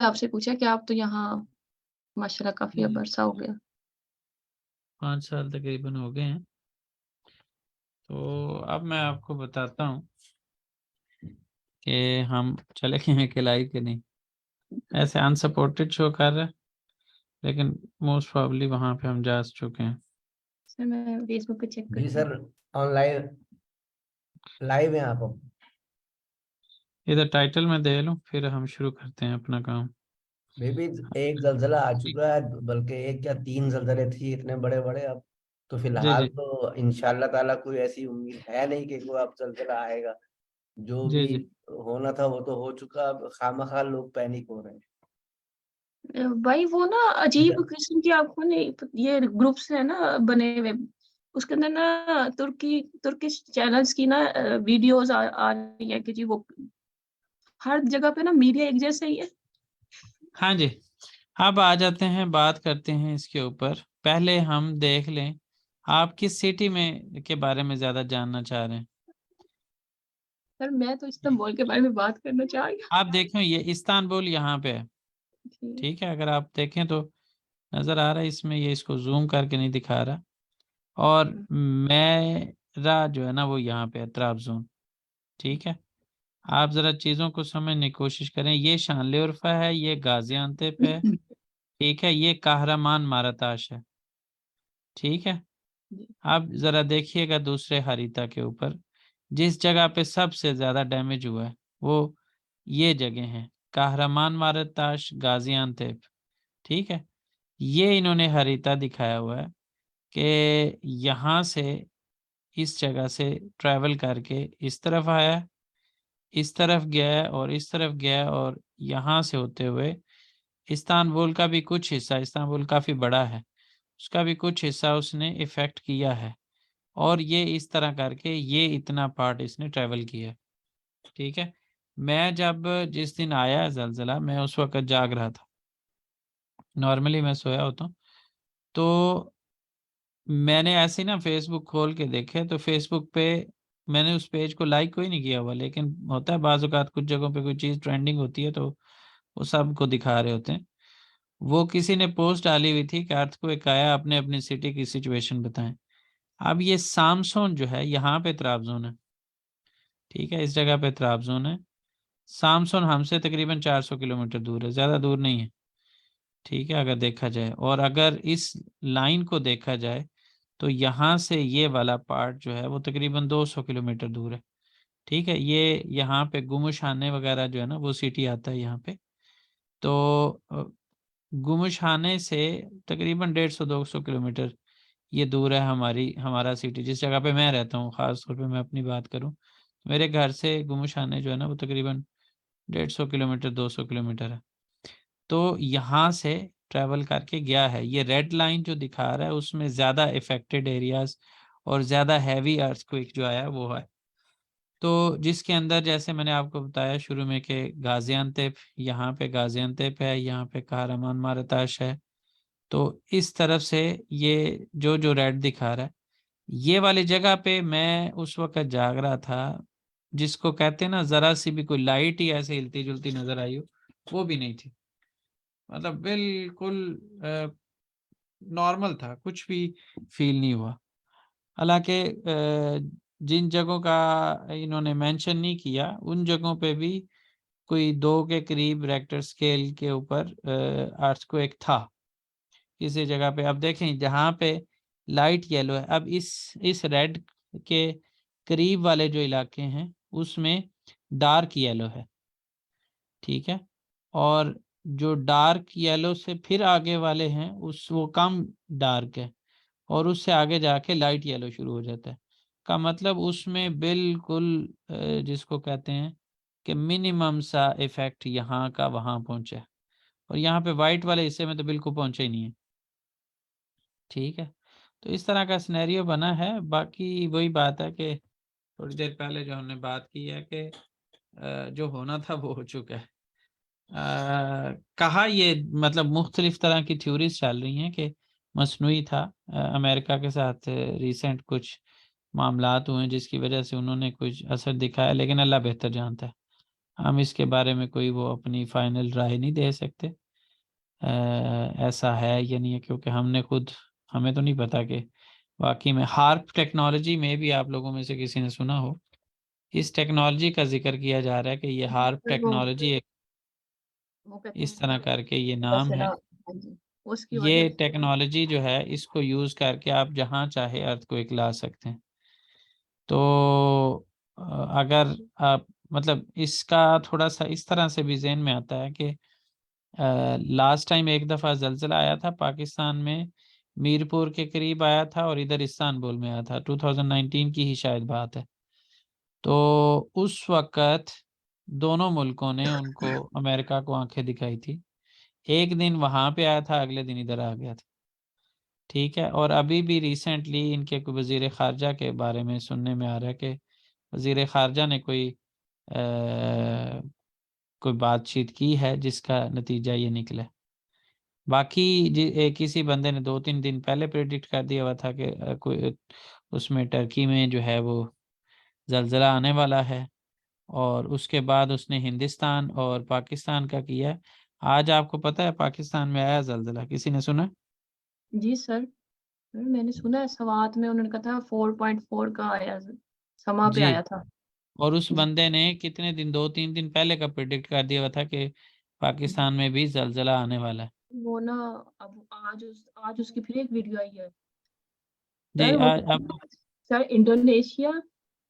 आपसे पूछा कि आप तो यहाँ माशाल्लाह काफ़ी अब अरसा हो गया। 5 साल तकरीबन हो गए हैं। तो अब मैं आपको बताता हूँ कि हम चले गए हैं किलाई के नहीं। ऐसे अनसपोर्टेड शो कर रहा है, लेकिन मोस्ट प्रोबेबली वहाँ पे हम जा चुके हैं। सर मैं फेसबुक पे चेक जी करती हूँ। सर, ऑनलाइन लाइव है आप। इधर टाइटल में दे लूँ, फिर हम शुरू करते हैं अपना काम। बेबी एक जलजला आ चुका है, बल्कि एक क्या 3 जलजले थी इतने बड़े बड़े। अब तो जी फिलहाल जी तो इंशाल्लाह ताला कोई ऐसी उम्मीद है नहीं कि कोई अब जलजला आएगा। जो जी भी जी। होना था वो तो हो चुका। अब खामखा लोग पैनिक हो रहे हैं। भाई वो ना अजीब किस्म की आपको ने ये ग्रुप्स है ना बने हुए, उसके अंदर ना तुर्किश चैनल्स की ना वीडियोस आ रही है कि जी वो हर जगह पे ना मीडिया एक जैसा ही है। हाँ जी, अब आ जाते हैं, बात करते हैं इसके ऊपर। पहले हम देख लें, आप किस सिटी में के बारे में ज़्यादा जानना चाह रहे हैं? सर मैं तो इस्तांबुल के बारे में बात करना चाह रही आप देखें, ये इस्तांबुल यहाँ पे है। हूँ। ठीक है, अगर आप देखें तो नज़र आ रहा है इसमें, ये इसको जूम करके नहीं दिखा रहा। और मेरा जो है ना वो यहाँ पे है, ट्राब्ज़ोन। ठीक है, आप ज़रा चीज़ों को समझने की कोशिश करें। ये शानलियोरफ़ा है, ये गाज़ियान्तेप है। ठीक है, ये काहरामान माराताश है। ठीक है, जी। आप ज़रा देखिएगा दूसरे हारिता के ऊपर, जिस जगह पे सबसे ज़्यादा डैमेज हुआ है वो ये जगह हैं, काहरामान माराताश, गाज़ियान्तेप। ठीक है, ये इन्होंने हारिता दिखाया हुआ है कि यहाँ से, इस जगह से ट्रैवल करके इस तरफ आया, इस तरफ गया है और इस तरफ गया है, और यहाँ से होते हुए इस्तांबुल का भी कुछ हिस्सा, इस्तांबुल काफ़ी बड़ा है, उसका भी कुछ हिस्सा उसने इफ़ेक्ट किया है। और ये इस तरह करके ये इतना पार्ट इसने ट्रैवल किया है। ठीक है, मैं जब जिस दिन आया ज़लज़ला, मैं उस वक़्त जाग रहा था। नॉर्मली मैं सोया होता हूँ। तो मैंने ऐसे ही ना फ़ेसबुक खोल के देखे, तो फ़ेसबुक पे मैंने उस पेज को लाइक कोई नहीं किया हुआ, लेकिन होता है बाज़ औक़ात कुछ जगहों पे कोई चीज़ ट्रेंडिंग होती है तो वो सबको दिखा रहे होते हैं। वो किसी ने पोस्ट डाली हुई थी कि अर्थक्वेक आया, अपने-अपनी सिटी की सिचुएशन बताएँ। अब ये सामसून जो है यहाँ पे ट्राब्ज़ोन है। ठीक है, इस जगह पे ट्राब्ज़ोन है। सामसून हमसे तकरीबन 400 किलोमीटर दूर है, ज़्यादा दूर नहीं है। ठीक है, अगर देखा जाए, और अगर इस लाइन को देखा जाए तो यहाँ से ये वाला पार्ट जो है वो तकरीबन 200 किलोमीटर दूर है। ठीक है, ये यहाँ पे गुमुशाने वगैरह जो है ना वो सिटी आता है यहाँ पे। तो गुमुशाने से तकरीबन 150-200 किलोमीटर ये दूर है हमारा सिटी, जिस जगह पे मैं रहता हूँ, ख़ास तौर पे मैं अपनी बात करूँ। मेरे घर से गुमुशाने जो है ना वो तकरीबन 150 किलोमीटर, 200 किलोमीटर है। तो यहाँ से ट्रैवल करके गया है। ये रेड लाइन जो दिखा रहा है उसमें ज़्यादा इफ़ेक्टेड एरियाज़ और ज़्यादा हैवी अर्थक्वेक जो आया है वो है। तो जिसके अंदर जैसे मैंने आपको बताया शुरू में कि गाज़ियान्तेप, यहाँ पे गाज़ियान्तेप है, यहाँ पे kahraman माराताश है। तो इस तरफ से ये जो रेड दिखा रहा है, ये वाली जगह पे मैं उस वक़्त जाग रहा था, जिसको कहते हैं ना ज़रा-सी भी कोई लाइट ही ऐसे हिलती-जुलती नज़र आई हो, वो भी नहीं थी। मतलब बिल्कुल नॉर्मल था, कुछ भी फ़ील नहीं हुआ। हालाँकि जिन जगहों का इन्होंने मेंशन नहीं किया, उन जगहों पे भी कोई 2 के करीब रिक्टर स्केल के ऊपर अर्थक्वेक था। किसी जगह पे अब देखें जहाँ पे लाइट येलो है, अब इस रेड के करीब वाले जो इलाके हैं, उसमें डार्क येलो है, ठीक है? और जो डार्क येलो से फिर आगे वाले हैं, उस वो कम डार्क है, और उससे आगे जाके लाइट येलो शुरू हो जाता है। का मतलब उसमें बिल्कुल जिसको कहते हैं कि मिनिमम सा इफ़ेक्ट यहाँ का वहाँ पहुँचा है, और यहाँ पे व्हाइट वाले हिस्से में तो बिल्कुल पहुँचा ही नहीं है। ठीक है? तो इस तरह का सिनेरियो बना है, बाकी वही बात है कि थोड़ी देर पहले जो हमने बात की है कि जो होना था वो हो चुका है। कहा ये मतलब मुख्तलिफ तरह की थ्योरीज़ चल रही हैं कि मसनूई था। अमेरिका के साथ रिसेंट कुछ मामलात हुए हैं जिसकी वजह से उन्होंने कुछ असर दिखाया, लेकिन अल्लाह बेहतर जानता है। हम इसके बारे में कोई वो अपनी फाइनल राय नहीं दे सकते ऐसा है या नहीं है, क्योंकि हमें तो नहीं पता कि वाकई में हार्प टेक्नोलॉजी में भी आप लोगों में से किसी ने सुना हो, इस टेक्नोलॉजी का जिक्र किया जा रहा है कि ये हार्प फिर टेक्नोलॉजी एक वो कहते इस हैं तरह करके ये नाम दशहरा, है। हाँ जी, उसकी वजह ये से। टेक्नोलॉजी जो है इसको यूज करके आप जहां चाहे अर्थक्वेक ला सकते हैं। तो अगर आप मतलब इसका थोड़ा सा इस तरह से भी ज़हन में आता है कि लास्ट टाइम एक दफ़ा जलजिला आया था पाकिस्तान में, मीरपुर के करीब आया था और इधर इस्तांबुल में आया था, 2019 की ही शायद बात है। तो उस वक़्त दोनों मुल्कों ने उनको अमेरिका को आंखें दिखाई थी। एक दिन वहाँ पे आया था, अगले दिन इधर आ गया था। ठीक है, और अभी भी रिसेंटली इनके वज़ीर ख़ारजा के बारे में सुनने में आ रहा है कि वज़ीर ख़ारजा ने कोई बातचीत की है जिसका नतीजा ये निकला है। बाकी किसी बंदे ने 2-3 दिन पहले प्रेडिक्ट कर दिया हुआ था कि कोई उसमें टर्की में जो है वो ज़लज़ला आने वाला है, और उसके बाद उसने हिंदुस्तान और पाकिस्तान का किया है। आज आपको पता है पाकिस्तान में आया ज़लज़ला, किसी ने सुना? जी सर, मैंने सुना है सवात में उन्होंने कहा था 4.4 का आया, समा पे जी, आया था। और उस जी, बंदे ने कितने दिन 2-3 दिन पहले का प्रेडिक्ट कर दिया हुआ था कि पाकिस्तान में भी ज़लज़ला आने वाला है। वो ना अब आज उसकी फिर एक वीडियो आई है। जी, सर वो आप सर इंडोनेशिया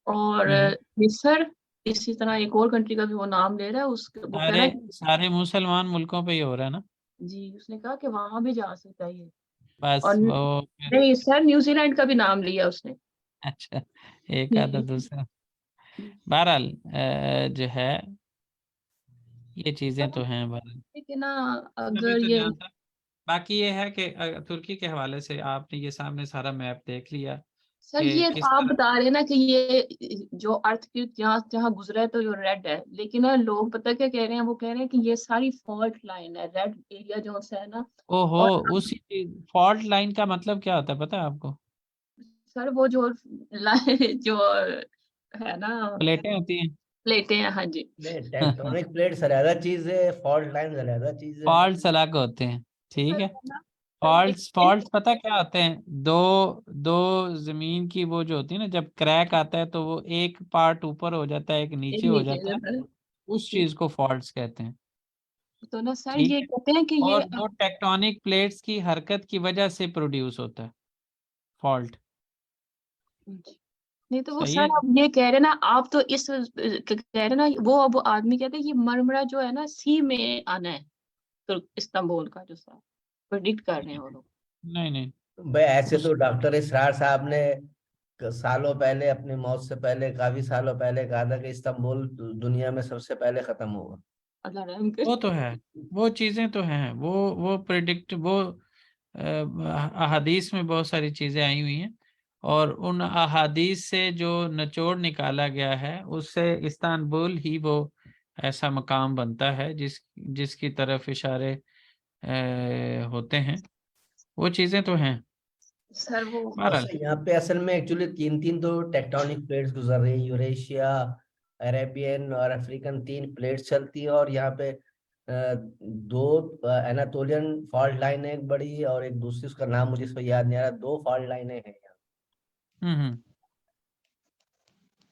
और हुँ, मिस्र, इसी तरह एक और कंट्री का भी वो नाम ले रहा है, उस वो कह रहा सारे है कि सारे मुसलमान मुल्कों पे ही हो रहा है ना? जी, उसने कहा कि वहाँ भी जा सकता है ये। और बस वो फिर नहीं सर, न्यूज़ीलैंड का भी नाम लिया उसने। अच्छा, एक आधा जी, दूसरा। बहरहाल जो है ये चीज़ें तो हैं बहरहाल। लेकिन ना मैं भी अगर तो ये जानता, बाकी ये है कि तुर्की के हवाले से आपने ये सामने सारा मैप देख लिया सर, कि ये किस आप तरह। बता रहे हैं ना कि ये जो अर्थ की जहाँ जहाँ गुजरा है तो जो रेड है, लेकिन ना लोग पता क्या कह रहे हैं, वो कह रहे हैं कि ये सारी फॉल्ट लाइन है, रेड एरिया जो सा है ना। ओहो, और उसी फॉल्ट लाइन का मतलब क्या होता है पता है आपको? सर वो जो लाइन जो है ना, प्लेटें होती हैं। प्लेटें हैं, हाँ जी। नहीं, टेक्टोनिक प्लेट्स अलहदा चीज है, फॉल्ट लाइन अलहदा चीज है। फॉल्ट्स अलग होते हैं, ठीक सर है। वो ना, सर ये फॉल्ट्स फॉल्ट्स पता क्या होते हैं? दो दो जमीन की वो जो होती है ना, जब क्रैक आता है तो वो एक पार्ट ऊपर हो जाता है, एक एक नीचे हो नीचे जाता है, जाता है। उस चीज को फॉल्ट्स कहते हैं। तो ना सर ठीक ये है, कहते हैं कि ये और वो टेक्टोनिक प्लेट्स की हरकत की वजह से प्रोड्यूस होता है फॉल्ट। नहीं तो वो सही सर है। आप ये कह रहे हैं ना, आप तो इस कह रहे हैं ना, वो अब आदमी कहते हैं ये मरमरा जो है ना सी में आना है, तो इस्तांबुल का जो सर प्रेडिक्ट कर रहे हैं वो लोग। नहीं नहीं, भाई ऐसे उस तो डॉक्टर इसरार साहब ने सालों पहले, अपनी मौत से पहले, काफी सालों पहले कहा था कि इस्तांबुल दुनिया में सबसे पहले खत्म होगा। अल्लाह रहम करे। वो तो है, वो चीजें तो हैं, वो प्रिडिक्ट वो अहादीस में बहुत सारी चीजें आई हुई हैं, और उन अहादीस से जो निचोड़ निकाला गया है उससे इस्तांबुल ही वो ऐसा मकाम बनता है जिसकी तरफ इशारे होते हैं। वो चीजें तो हैं सर वो बहरहाल। अच्छा, यहाँ पे असल में एक्चुअली तीन तीन तो टेक्टोनिक प्लेट्स गुजर रही है, यूरेशिया, अरेबियन और अफ्रीकन, तीन प्लेट्स चलती है। और यहाँ पे दो एनातोलियन फॉल्ट लाइन है एक बड़ी, और एक दूसरी, उसका नाम मुझे इस पर याद नहीं आ रहा, दो फॉल्ट लाइनें हैं यहाँ। हम्म।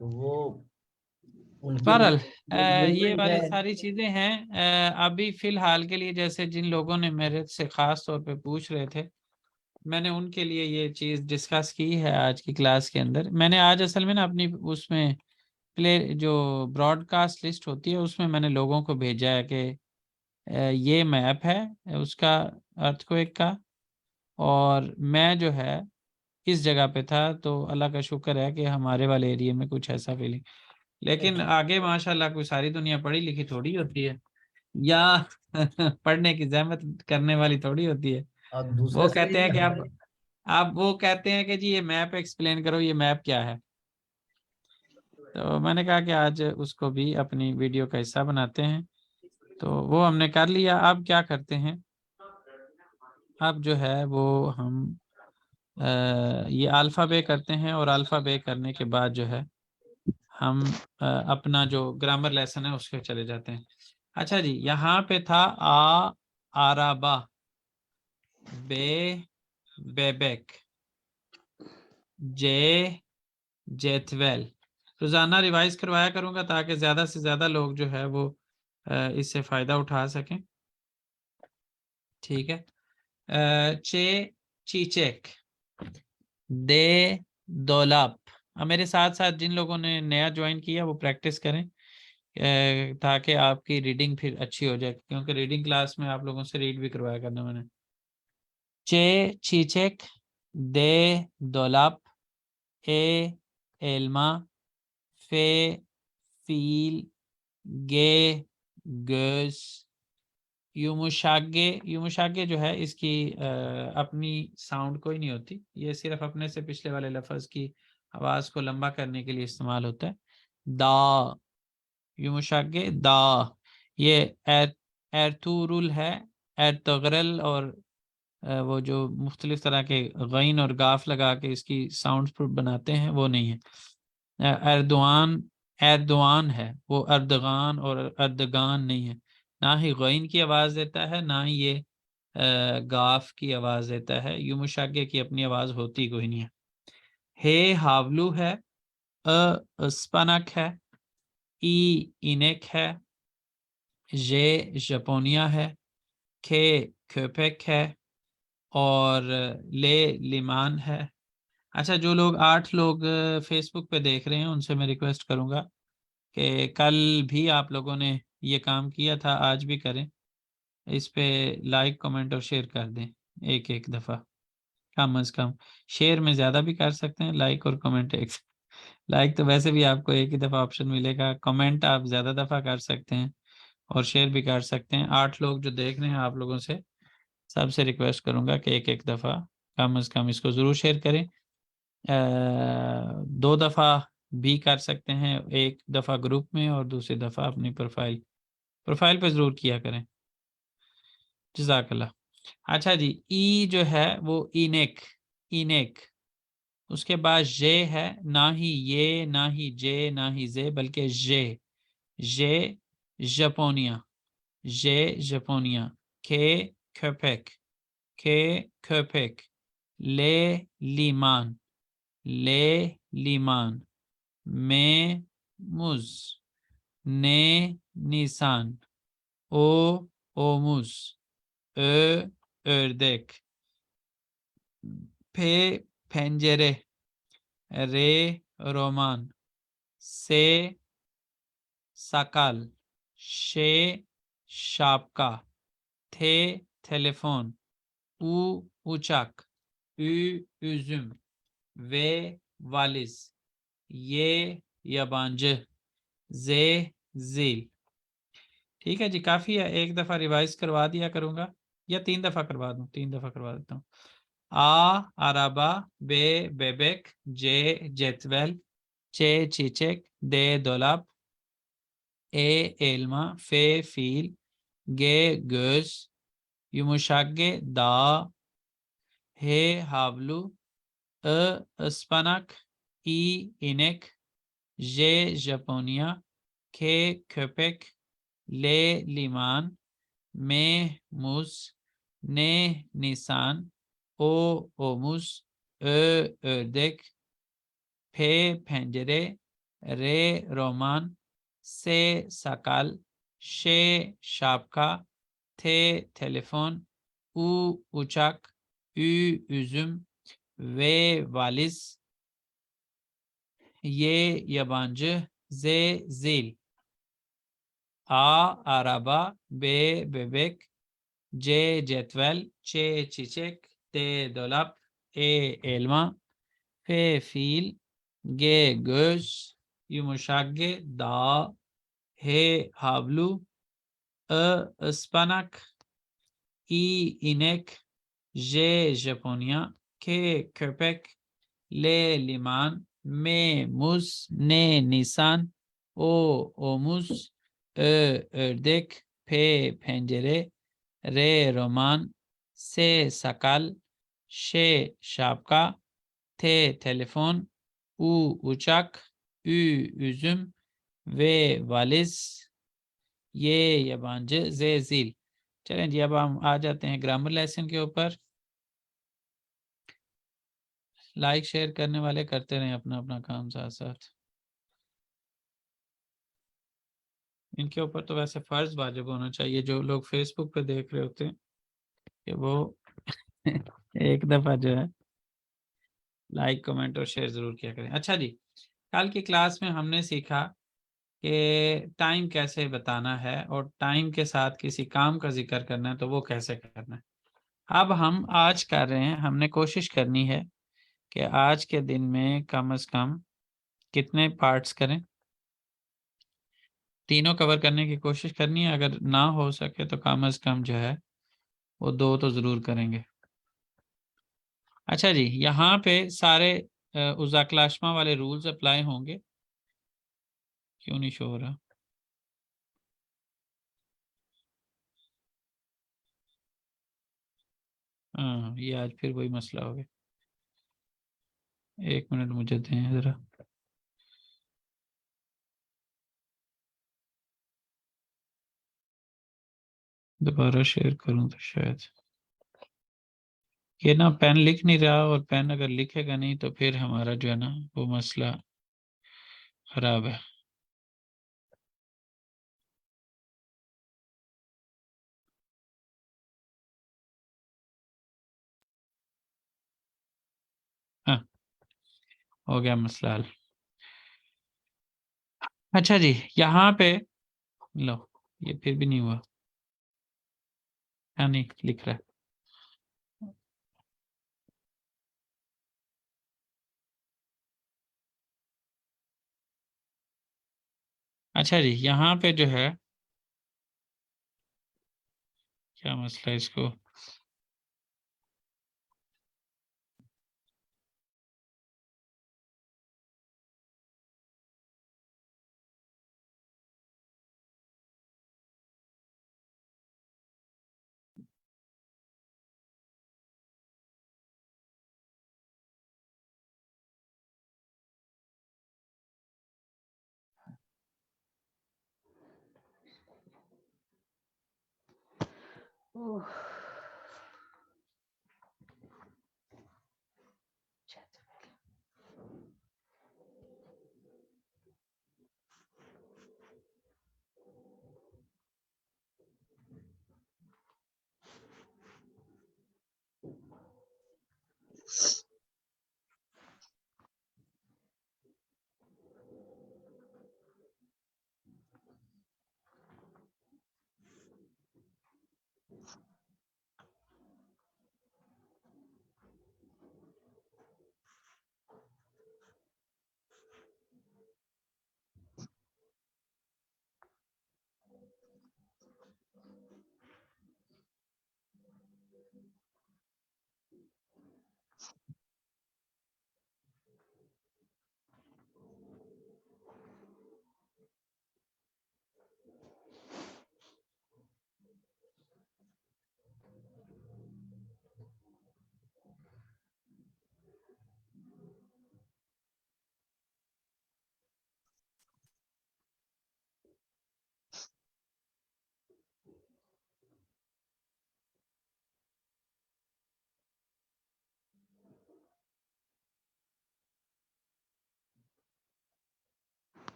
तो वो उनकी बहरहाल ये मूवमेंट वाली में। सारी चीजें हैं। अभी फिलहाल के लिए जैसे जिन लोगों ने मेरे से खास तौर पे पूछ रहे थे, मैंने उनके लिए ये चीज़ डिस्कस की है आज की क्लास के अंदर। मैंने आज असल में ना अपनी उसमें प्ले जो ब्रॉडकास्ट लिस्ट होती है उसमें मैंने लोगों को भेजा है कि ये मैप है उसका, अर्थक्वेक का, और मैं जो है इस जगह पे था, तो अल्लाह का शुक्र है कि हमारे वाले एरिया में कुछ ऐसा फीलिंग। लेकिन आगे माशाल्लाह कोई सारी दुनिया पढ़ी लिखी थोड़ी होती है, या पढ़ने की जहमत करने वाली थोड़ी होती है। और वो दूसरा सर कहते ये हैं कि हमारे। आप वो कहते हैं कि जी ये मैप एक्सप्लेन करो, ये मैप क्या है। तो मैंने कहा कि आज उसको भी अपनी वीडियो का हिस्सा बनाते हैं, तो वो हमने कर लिया। अब क्या करते हैं, अब जो है वो हम ये अल्फ़ा बे करते हैं, और अल्फ़ा बे करने के बाद जो है हम अपना जो ग्रामर लेसन है उसके चले जाते हैं। अच्छा जी, यहाँ पे था आराबा, बेबेक, जेथवेल। रोजाना रिवाइज करवाया करूंगा ताकि ज्यादा से ज्यादा लोग जो है वो इससे फायदा उठा सकें। ठीक है। चीचेक, दे दोलाप। अब मेरे साथ साथ जिन लोगों ने नया ज्वाइन किया वो प्रैक्टिस करें ताकि आपकी रीडिंग फिर अच्छी हो जाए, क्योंकि रीडिंग क्लास में आप लोगों से रीड भी करवाया करना मैंने। चीचेक, दे दोलाप, एल्मा, फे फील, गे göz, युमुशागे जो है इसकी अपनी साउंड कोई नहीं होती, ये सिर्फ अपने से पिछले वाले लफ्ज की आवाज को लंबा करने के लिए इस्तेमाल होता है। दा, युमुशागे दा। ये एरतुरुल है, एरतगरल, और वो जो मुख्तलिफ तरह के गैन और गाफ लगा के इसकी साउंड बनाते हैं वो नहीं है। एर्दवान, एर्दवान है, वो अर्दगान और अर्दगान नहीं है। ना ही गैन की आवाज़ देता है, ना ही ये गाफ की आवाज़ देता है। युमुशागे की अपनी आवाज़ होती कोई नहीं है। हे हावलू है, स्पनक है, इनेक है, जे जपोनिया है, खे köpek है, और ले लिमान है। अच्छा, जो लोग 8 लोग फेसबुक पे देख रहे हैं उनसे मैं रिक्वेस्ट करूंगा कि कल भी आप लोगों ने ये काम किया था, आज भी करें। इस पे लाइक, कमेंट और शेयर कर दें एक एक दफ़ा, कम से कम। शेयर में ज़्यादा भी कर सकते हैं, लाइक और कमेंट एक। लाइक तो वैसे भी आपको एक ही दफ़ा ऑप्शन मिलेगा, कमेंट आप ज़्यादा दफ़ा कर सकते हैं और शेयर भी कर सकते हैं। 8 लोग जो देख रहे हैं, आप लोगों से सबसे रिक्वेस्ट करूंगा कि एक एक दफ़ा कम से कम इसको ज़रूर शेयर करें। 2 दफ़ा भी कर सकते हैं, एक दफ़ा ग्रुप में और दूसरी दफ़ा अपनी प्रोफाइल पे ज़रूर किया करें। जज़ाकल्लाह। अच्छा जी, ई जो है वो इनेक, उसके बाद जे है, ना ही ये, ना ही जे, ना ही जे, बल्कि जे जपोनिया, के köpek, ले लीमान, में मुज, ने निसान, ओमुज, ördek, पे पेंजरे, रे रोमान, से sakal, शे शापका, थे telephone, uçak, üzüm, ve valiz, ये yabancı, जे zil। ठीक है जी, काफ़ी है, एक दफ़ा रिवाइज करवा दिया करूँगा या 3 दफ़ा करवा दूँ, 3 दफ़ा करवा देता हूँ। आराबा, बेबेक, जेतवेल, चीचेक, दे दोलाप, elma, fil, göz, yumuşak da, he havlu, ıspanak, inek, J Japonya, K köpek, L liman, M muz, N nisan, O omuz, Ö ördek, P pencere, R roman, S sakal, Ş şapka, T telefon, U uçak, Ü üzüm, V valiz, Y yabancı, Z zil. A araba, B bebek, C cetvel, Ç çiçek, D dolap, E elma, F fil, G göz, yumuşak G dağ, H havlu, I ıspanak, I inek, J Japonya, K köpek, L liman, M muz, N nisan, O omuz, Ö ördek, P pencere, R roman, S sakal, Ş şapka, T telefon, U uçak, üzüm, ve valiz, ये yabancı, z zil। चलें जी, अब हम आ जाते हैं grammar lesson के ऊपर। Like share करने वाले करते रहें अपना अपना काम साथ साथ। इनके ऊपर तो वैसे फर्ज वाजिब होना चाहिए, जो लोग फेसबुक पे देख रहे होते हैं कि वो एक दफा जो है लाइक कमेंट और शेयर जरूर किया करें। अच्छा जी, कल की क्लास में हमने सीखा कि टाइम कैसे बताना है और टाइम के साथ किसी काम का जिक्र करना है तो वो कैसे करना है। अब हम आज कर रहे हैं, हमने कोशिश करनी है कि आज के दिन में कम से कम कितने पार्ट्स करें, तीनों कवर करने की कोशिश करनी है। अगर ना हो सके तो कम से कम जो है वो 2 तो ज़रूर करेंगे। अच्छा जी, यहाँ पे सारे उज़ाक्लाशमा वाले रूल्स अप्लाई होंगे। क्यों नहीं शो हो रहा? हाँ, ये आज फिर वही मसला हो गया। 1 मिनट मुझे दें ज़रा। दोबारा शेयर करूँ तो शायद ये ना पेन लिख नहीं रहा, और पेन अगर लिखेगा नहीं तो फिर हमारा जो है ना वो मसला खराब है। हाँ, हो गया मसला हल। अच्छा जी, यहाँ पे लो, ये फिर भी नहीं हुआ। हाँ, नहीं लिख रहा है। अच्छा जी, यहाँ पे जो है क्या मसला है इसको। ओह,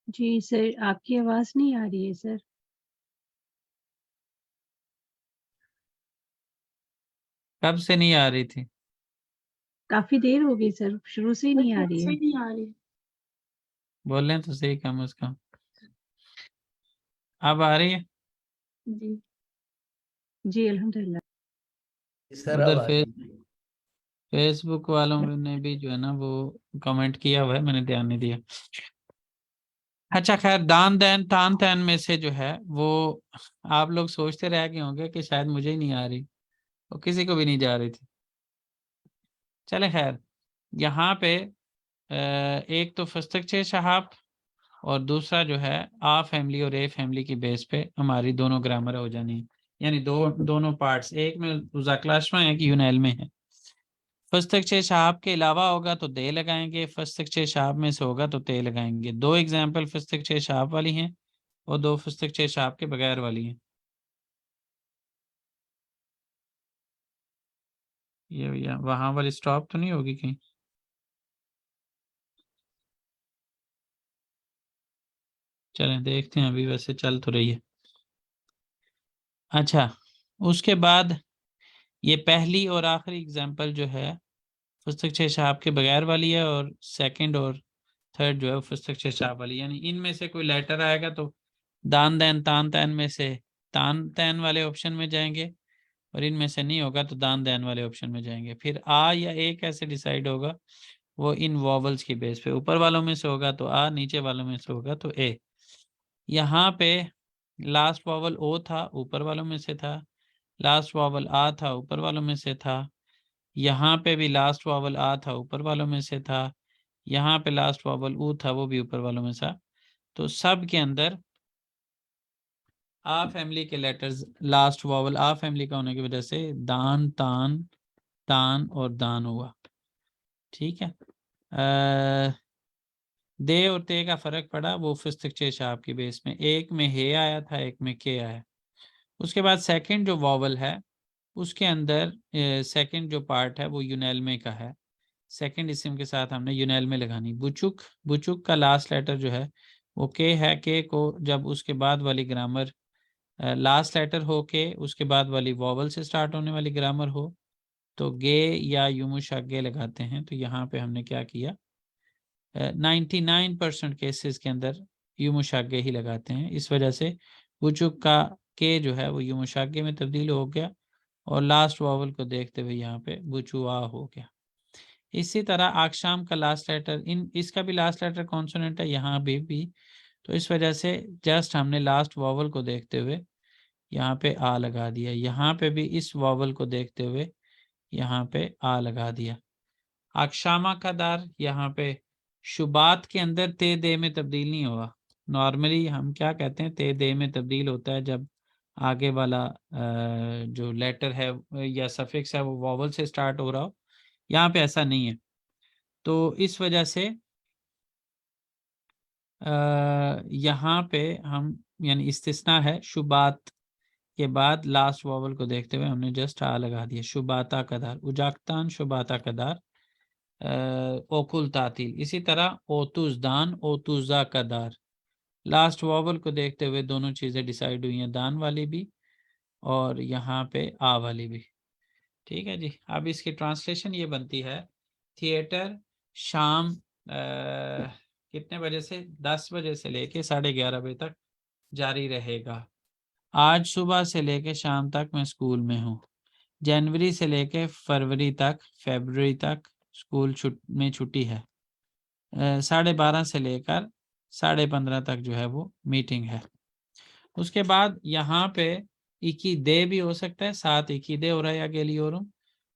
जी सर, आपकी आवाज नहीं आ रही है सर। कब से नहीं आ रही थी? काफी देर हो गई सर, शुरू से ही नहीं आ रही है। नहीं आ रही। बोलें तो सही कम से कम। अब आ रही है? जी, जी अल्हम्दुलिल्लाह। सर अब उधर आ गई। फेसबुक वालों ने भी जो है ना वो कमेंट किया हुआ है, मैंने ध्यान नहीं दिया। अच्छा खैर, दान दैन तान तैन में से जो है वो आप लोग सोचते रह गए होंगे कि शायद मुझे ही नहीं आ रही, और किसी को भी नहीं जा रही थी। चले खैर, यहाँ पे एक तो फस्तक छे शहाब और दूसरा जो है आ फैमिली और ए फैमिली की बेस पे हमारी दोनों ग्रामर हो जानी है, यानी दोनों पार्ट्स, एक में उजाकलाशमा है कि यूनैल में है। फस्तक छे शहाब के अलावा होगा तो दे लगाएंगे, फस्तक छे शहाब में से होगा तो ते लगाएंगे। दो एग्जाम्पल फस्तक छे शहाब वाली हैं और दो फस्तक छे शहाब के बगैर वाली हैं। ये भैया वहां वाली स्टॉप तो नहीं होगी कहीं? चलें देखते हैं, अभी वैसे चल तो रही है। अच्छा, उसके बाद ये पहली और आखिरी एग्जाम्पल जो है फस्तक छे शहाब के बगैर वाली है, और सेकंड और थर्ड जो है फस्तक छे शहाब वाली, यानी इनमें से कोई लेटर आएगा तो दान दैन तान तैन में से तान तैन वाले ऑप्शन में जाएंगे, और इनमें से नहीं होगा तो दान दैन वाले ऑप्शन में जाएंगे। फिर आ या ए कैसे डिसाइड होगा, वो इन वॉवल्स की बेस पे, ऊपर वालों में से होगा तो आ, नीचे वालों में से होगा तो ए। यहाँ पे लास्ट वॉवल ओ था, ऊपर वालों में से था। लास्ट वॉवल आ था, ऊपर वालों में से था। यहाँ पे भी लास्ट वॉवल आ था, ऊपर वालों में से था। यहाँ पे लास्ट वॉवल ऊ था, वो भी ऊपर वालों में था। तो सब के अंदर आ फैमिली के लेटर्स लास्ट वॉवल आ फैमिली का होने की वजह से दान तान तान और दान हुआ। ठीक है। दे और ते का फर्क पड़ा, वो फस्तक छे शहाब की बेस में, एक में हे आया था, एक में के आया। उसके बाद सेकंड जो वॉवल है उसके अंदर सेकंड जो पार्ट है वो यूनैल में का है। सेकंड इस्म के साथ हमने यूनैल में लगानी। बुचुक, बुचुक का लास्ट लेटर जो है वो के है। के को जब उसके बाद वाली ग्रामर लास्ट लेटर हो के उसके बाद वाली वॉवल से स्टार्ट होने वाली ग्रामर हो तो गे या युमुशागे लगाते हैं। तो यहाँ पे हमने क्या किया, 99% केसेस के अंदर युमुशागे ही लगाते हैं। इस वजह से बुचुक का के जो है वो युमुशागे में तब्दील हो गया, और लास्ट वॉवल को देखते हुए यहाँ पे बुचुआ हो गया। इसी तरह आक्षाम का लास्ट लेटर, इसका भी लास्ट लेटर कॉन्सोनेंट है यहाँ भी। तो इस वजह से जस्ट हमने लास्ट वॉवल को देखते हुए यहाँ पे आ लगा दिया। यहाँ पे भी इस वॉवल को देखते हुए यहाँ पे आ लगा दिया। अक्षामा का दार, यहाँ पे शुबात के अंदर ते दे में तब्दील नहीं हुआ। नॉर्मली हम क्या कहते हैं, ते दे में तब्दील होता है जब आगे वाला जो लेटर है या सफिक्स है वो वॉवल से स्टार्ट हो रहा हो। यहाँ पे ऐसा नहीं है, तो इस वजह से यहाँ पे हम यानी इस्तिस्ना है, शुबात के बाद लास्ट वॉवल को देखते हुए हमने जस्ट आ लगा दिया। शुबाता कदार, उजाक्तान शुबाता कदार, ओकुल तातील। इसी तरह ओतुजदान ओतुजा कदार, लास्ट वॉवल को देखते हुए दोनों चीज़ें डिसाइड हुई हैं, दान वाली भी और यहाँ पे आ वाली भी। ठीक है जी। अब इसकी ट्रांसलेशन ये बनती है, थिएटर शाम कितने बजे से, 10 बजे से लेके 11:30 बजे तक जारी रहेगा। आज सुबह से लेके शाम तक मैं स्कूल में हूँ। जनवरी से लेके फरवरी तक स्कूल में छुट्टी है। 12:30 से लेकर 15:30 तक जो है वो मीटिंग है। उसके बाद यहाँ पे इकी दे भी हो सकता है, साथ इकी दे हो रहा है या गेलियोरुम,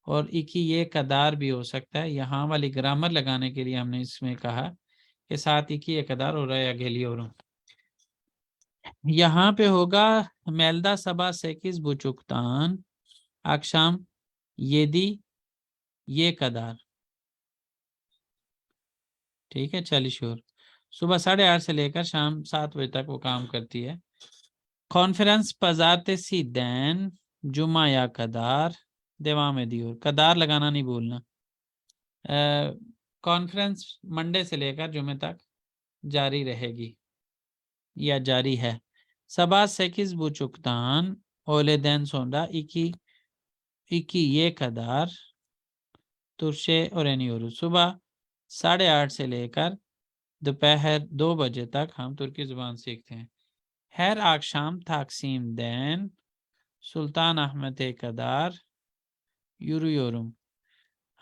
और इकी ये कदार भी हो सकता है। यहाँ वाली ग्रामर लगाने के लिए हमने इसमें कहा कि साथ इकी ये कदार हो रहा है या गेलियोरुम। यहाँ पे होगा मेलदा सबा सेकिस बुचुकतान अक्षाम येदी ये कदार। ठीक है, चलिशोर सुबह 8:30 से लेकर शाम 7 बजे तक वो काम करती है। कॉन्फ्रेंस पजाते सी दैन जुमा या कदार देवा में दियोर, कदार लगाना नहीं भूलना। कॉन्फ्रेंस मंडे से लेकर जुमे तक जारी रहेगी या जारी है। सबा सेकिस बुचुकतान ओले दैन सोंडा इकी इकी ये कदार तुर्शे और एनियोरु, सुबह 8:30 से लेकर दोपहर 2 बजे तक हम तुर्की जुबान सीखते हैं। हर आक्षाम ताकसीम दैन सुल्तान अहमद कदार यूरोयोरुम।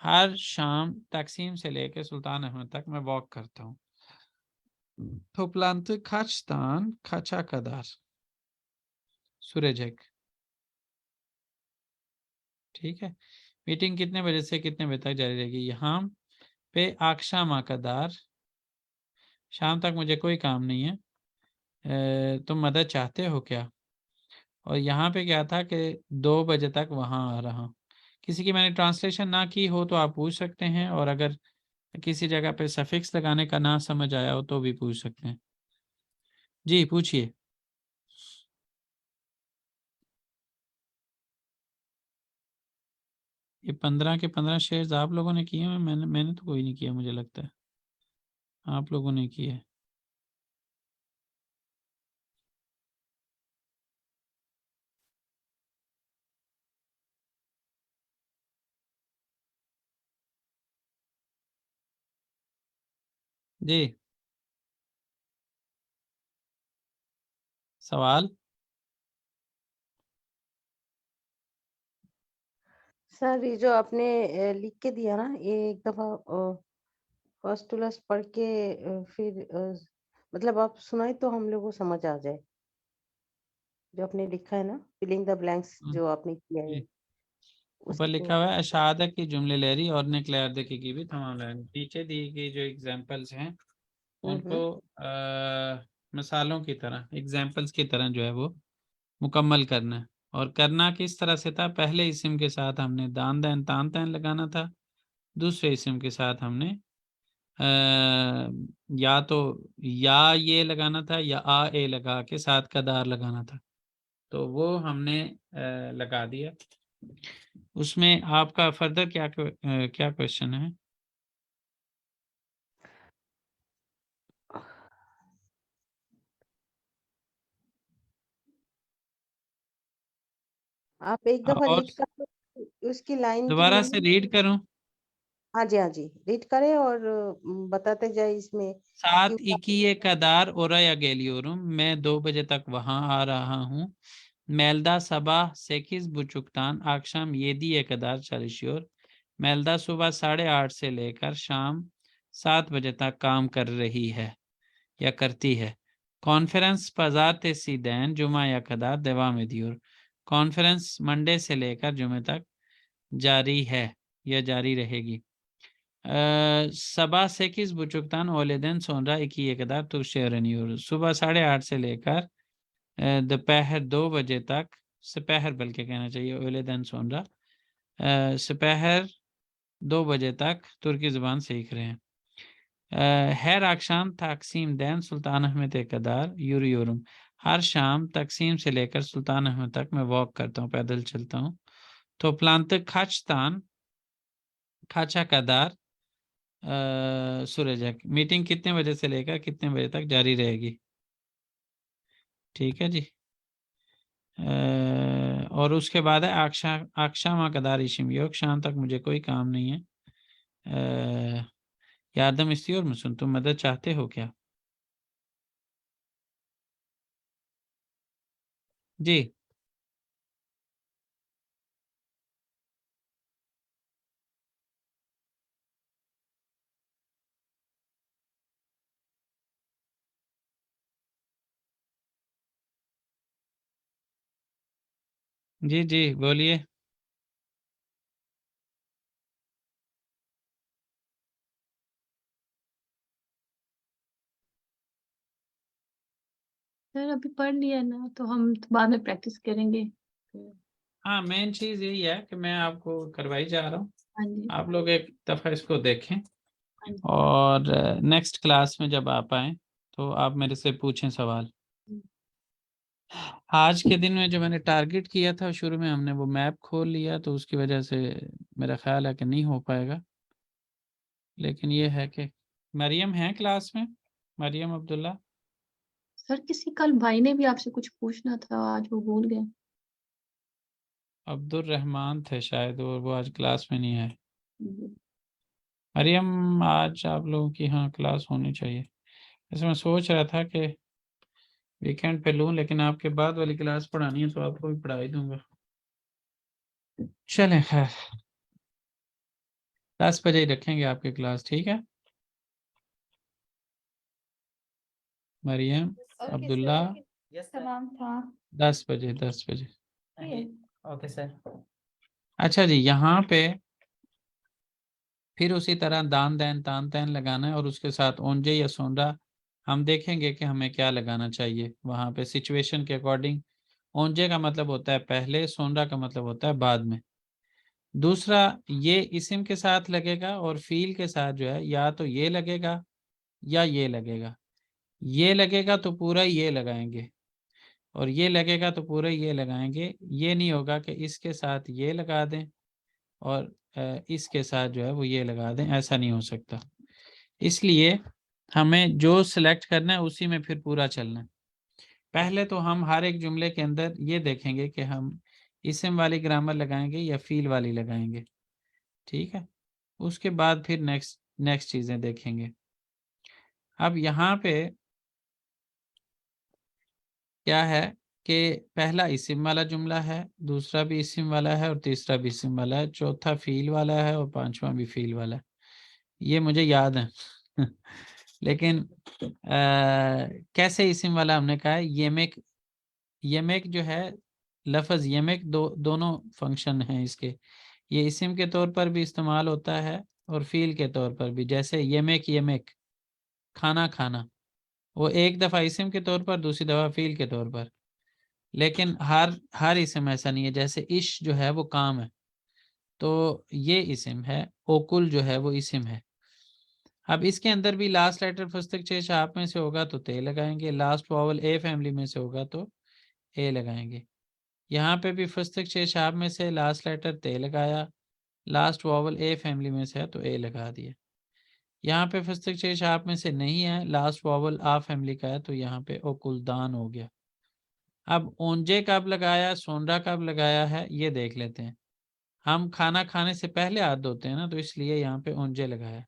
हर शाम तकसीम से लेकर सुल्तान अहमद तक मैं वॉक करता हूँ। Toplantı kaçtan kaça kadar sürecek? ठीक है। मीटिंग कितने बजे से कितने बजे तक जारी रहेगी? यहाँ पे आक्षामा कदार, शाम तक मुझे कोई काम नहीं है। तुम मदद चाहते हो क्या? और यहाँ पे क्या था कि 2 बजे तक वहाँ आ रहा हूँ। किसी की मैंने ट्रांसलेशन ना की हो तो आप पूछ सकते हैं, और अगर किसी जगह पे सफिक्स लगाने का ना समझ आया हो तो भी पूछ सकते हैं। जी पूछिए। ये 15 के 15 शेयर्स आप लोगों ने किए हैं? मैंने तो कोई नहीं किया, मुझे लगता है आप लोगों ने किए हैं। जी सवाल। सर ये जो आपने लिख के दिया ना, ये एक दफा फर्स्ट टू लास्ट पढ़ के फिर मतलब आप सुनाए तो हम लोग को समझ आ जाए। जो आपने लिखा है ना, फिलिंग द ब्लैंक्स हम्म, जो आपने किया है जी ऊपर उसको। लिखा हुआ है अशादा की जुमले लहरी और ने क्लियर देखी की भी तमाम लाइन। नीचे दी गई जो एग्जांपल्स हैं उनको हम्म। मिसालों की तरह, एग्जांपल्स की तरह जो है वो मुकम्मल करना है। और करना किस तरह से था? पहले इस्म के साथ हमने दान दैन तान तैन लगाना था, दूसरे इस्म के साथ हमने या तो या ये लगाना था या आ ए लगा के साथ कदार लगाना था, तो वो हमने लगा दिया। उसमें आपका फर्दर क्या क्वेश्चन है? आप एक दफा और लिख कर उसकी लाइन की दोबारा से मीनिंग। रीड करूं? हाँ जी, हाँ जी, रीड करें और बताते जाए इसमें सात क्यों। इकिये कदार oraya geliyorum, मैं 2 बजे तक वहां आ रहा हूँ। Melda sabah 8.30'dan akşam 7'ye kadar çalışıyor. Melda सुबह 8:30 से लेकर शाम 7 बजे तक काम कर रही है या करती है। Conference pazartesi'den cuma'ya kadar devam ediyor. Conference Monday से लेकर जुमे तक जारी है या जारी रहेगी। sabah 8.30'dan öğleden sonra 2'ye kadar Türkçe öğreniyoruz. सुबह 8:30 से लेकर दोपहर 2 बजे तक, दोपहर बल्कि कहना चाहिए öğleden sonra, दोपहर 2 बजे तक तुर्की ज़ुबान सीख रहे हैं। her akşam Taksim'den Sultanahmet'e kadar yürüyorum. हर शाम तकसीम से लेकर सुल्तान अहमद तक मैं वॉक करता हूँ, पैदल चलता हूँ। Toplantı kaçtan kaça kadar सूरजक, meeting कितने बजे से लेकर कितने बजे तक जारी रहेगी? ठीक है जी। और उसके बाद है akşama kadar işim yok, शाम तक मुझे कोई काम नहीं है। yardım istiyor musun? तुम मदद चाहते हो क्या? जी जी जी बोलिए। सर अभी पढ़ लिया ना, तो हम बाद में प्रैक्टिस करेंगे। हाँ मेन चीज़ यही है कि मैं आपको करवाई जा रहा हूँ, हाँ जी, आप लोग एक दफ़ा इसको देखें हाँ जी। और नेक्स्ट क्लास में जब आप आएँ तो आप मेरे से पूछें सवाल। आज के दिन में जो मैंने टारगेट किया था शुरू में, हमने वो मैप खोल लिया तो उसकी वजह से मेरा ख्याल है कि नहीं हो पाएगा। लेकिन ये है कि मरियम है क्लास में, मरियम अब्दुल्ला। सर किसी कल भाई ने भी आपसे कुछ पूछना था, आज वो भूल गए। अब्दुल रहमान थे शायद, और वो आज क्लास में नहीं आए। जी। मरियम आज आप लोगों की हाँ क्लास होनी चाहिए। वैसे मैं सोच रहा था कि वीकेंड पे लूँ, लेकिन आपके बाद वाली क्लास पढ़ानी है तो आपको भी पढ़ा ही दूंगा। चलें खैर 10 बजे ही रखेंगे आपकी क्लास, ठीक है? मरियम, अब्दुल्ला, तमाम था 10 बजे 10 बजे। Okay sir. अच्छा जी, यहाँ पे फिर उसी तरह दान दैन तान तैन लगाना है और उसके साथ ओंजे या सोंडा हम देखेंगे कि हमें क्या लगाना चाहिए वहाँ पे सिचुएशन के अकॉर्डिंग। ओंजे का मतलब होता है पहले, सोंडा का मतलब होता है बाद में। दूसरा, ये इस्म के साथ लगेगा और फील के साथ जो है या तो ये लगेगा या ये लगेगा। ये लगेगा तो पूरा ये लगाएंगे और ये लगेगा तो पूरा ये लगाएंगे। ये नहीं होगा कि इसके साथ ये लगा दें और इसके साथ जो है वो ये लगा दें, ऐसा नहीं हो सकता। इसलिए हमें जो सिलेक्ट करना है उसी में फिर पूरा चलना है। पहले तो हम हर एक जुमले के अंदर ये देखेंगे कि हम इस्म वाली ग्रामर लगाएंगे या फील वाली लगाएंगे, ठीक है? उसके बाद फिर नेक्स्ट चीज़ें देखेंगे। अब यहाँ पे क्या है कि पहला इस्म वाला जुमला है, दूसरा भी इस्म वाला है और तीसरा भी इस्म वाला है, चौथा फील वाला है और पांचवा भी फील वाला है। ये मुझे याद है लेकिन कैसे इस्म वाला हमने कहा है, येमेक। येमेक जो है लफ्ज़ येमेक दोनों फंक्शन हैं इसके। ये इस्म के तौर पर भी इस्तेमाल होता है और फील के तौर पर भी। जैसे येमेक येमेक खाना खाना, वो एक दफ़ा इस्म के तौर पर, दूसरी दफ़ा फील के तौर पर। लेकिन हर इस्म ऐसा नहीं है। जैसे इश जो है वो काम है, तो ये इस्म है। ओकुल जो है वो इस्म है। अब इसके अंदर भी लास्ट लेटर फस्तक चेश आप में से होगा तो ते लगाएंगे, लास्ट वावल ए फैमिली में से होगा तो ए लगाएंगे। यहाँ पे भी फस्तक चेश आप में से लास्ट लेटर ते लगाया, लास्ट वावल ए फैमिली में से है तो ए लगा दिया। यहाँ पे फस्तक चेश आप में से नहीं है, लास्ट वावल आ फैमिली का है तो यहाँ पे ओकुलदान हो गया। अब ओंजे कब लगाया, सोंडा कब लगाया है, ये देख लेते हैं। हम खाना खाने से पहले हाथ धोते हैं ना, तो इसलिए यहाँ पे ओंजे लगाया।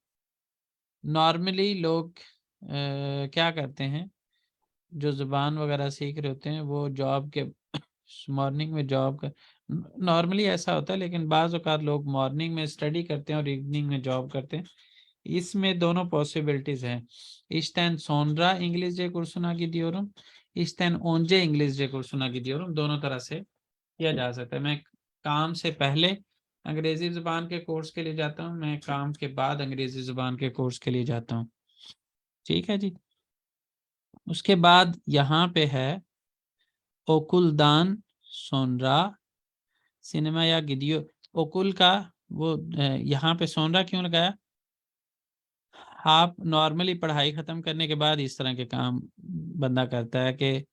नॉर्मली लोग क्या करते हैं, जो ज़ुबान वगैरह सीख रहे होते हैं वो जॉब के मॉर्निंग में जॉब का नॉर्मली ऐसा होता है, लेकिन बाज़ औक़ात लोग मॉर्निंग में स्टडी करते हैं और इवनिंग में जॉब करते हैं। इसमें दोनों पॉसिबिलिटीज़ हैं। इश्तैन सोंड्रा इंग्लिश जे कुर्सुना की दियोरम, इश्तैन ओंजे इंग्लिश जे कुर्सुना की दियोरम, दोनों तरह से किया जा सकता है। मैं काम से पहले अंग्रेज़ी ज़ुबान के कोर्स के लिए जाता हूँ, मैं काम के बाद अंग्रेज़ी ज़ुबान के कोर्स के लिए जाता हूँ, ठीक है जी। उसके बाद यहाँ पे है ओकुलदान सोनरा सिनेमा या गिदियो। ओकुल का वो यहाँ पे सोनरा क्यों लगाया? आप नॉर्मली पढ़ाई ख़त्म करने के बाद इस तरह के काम बंदा करता है कि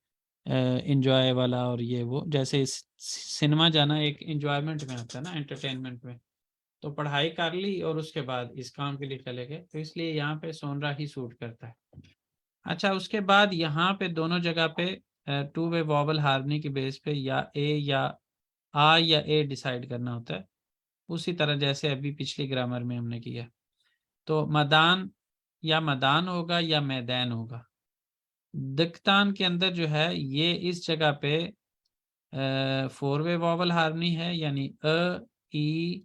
एंजॉय वाला और ये वो। जैसे सिनेमा जाना एक एंजॉयमेंट में आता है ना, एंटरटेनमेंट में। तो पढ़ाई कर ली और उसके बाद इस काम के लिए चले गए, तो इसलिए यहाँ पे सोनरा ही सूट करता है। अच्छा, उसके बाद यहाँ पे दोनों जगह पे टू वे वॉवल हार्मनी की बेस पे या ए या आ या ए डिसाइड करना होता है, उसी तरह जैसे अभी पिछली ग्रामर में हमने किया। तो मदान या मदान होगा या मैदान होगा। दिक्तान के अंदर जो है ये इस जगह पे 4 वे वॉवल हार्मनी है, यानी अ, ई,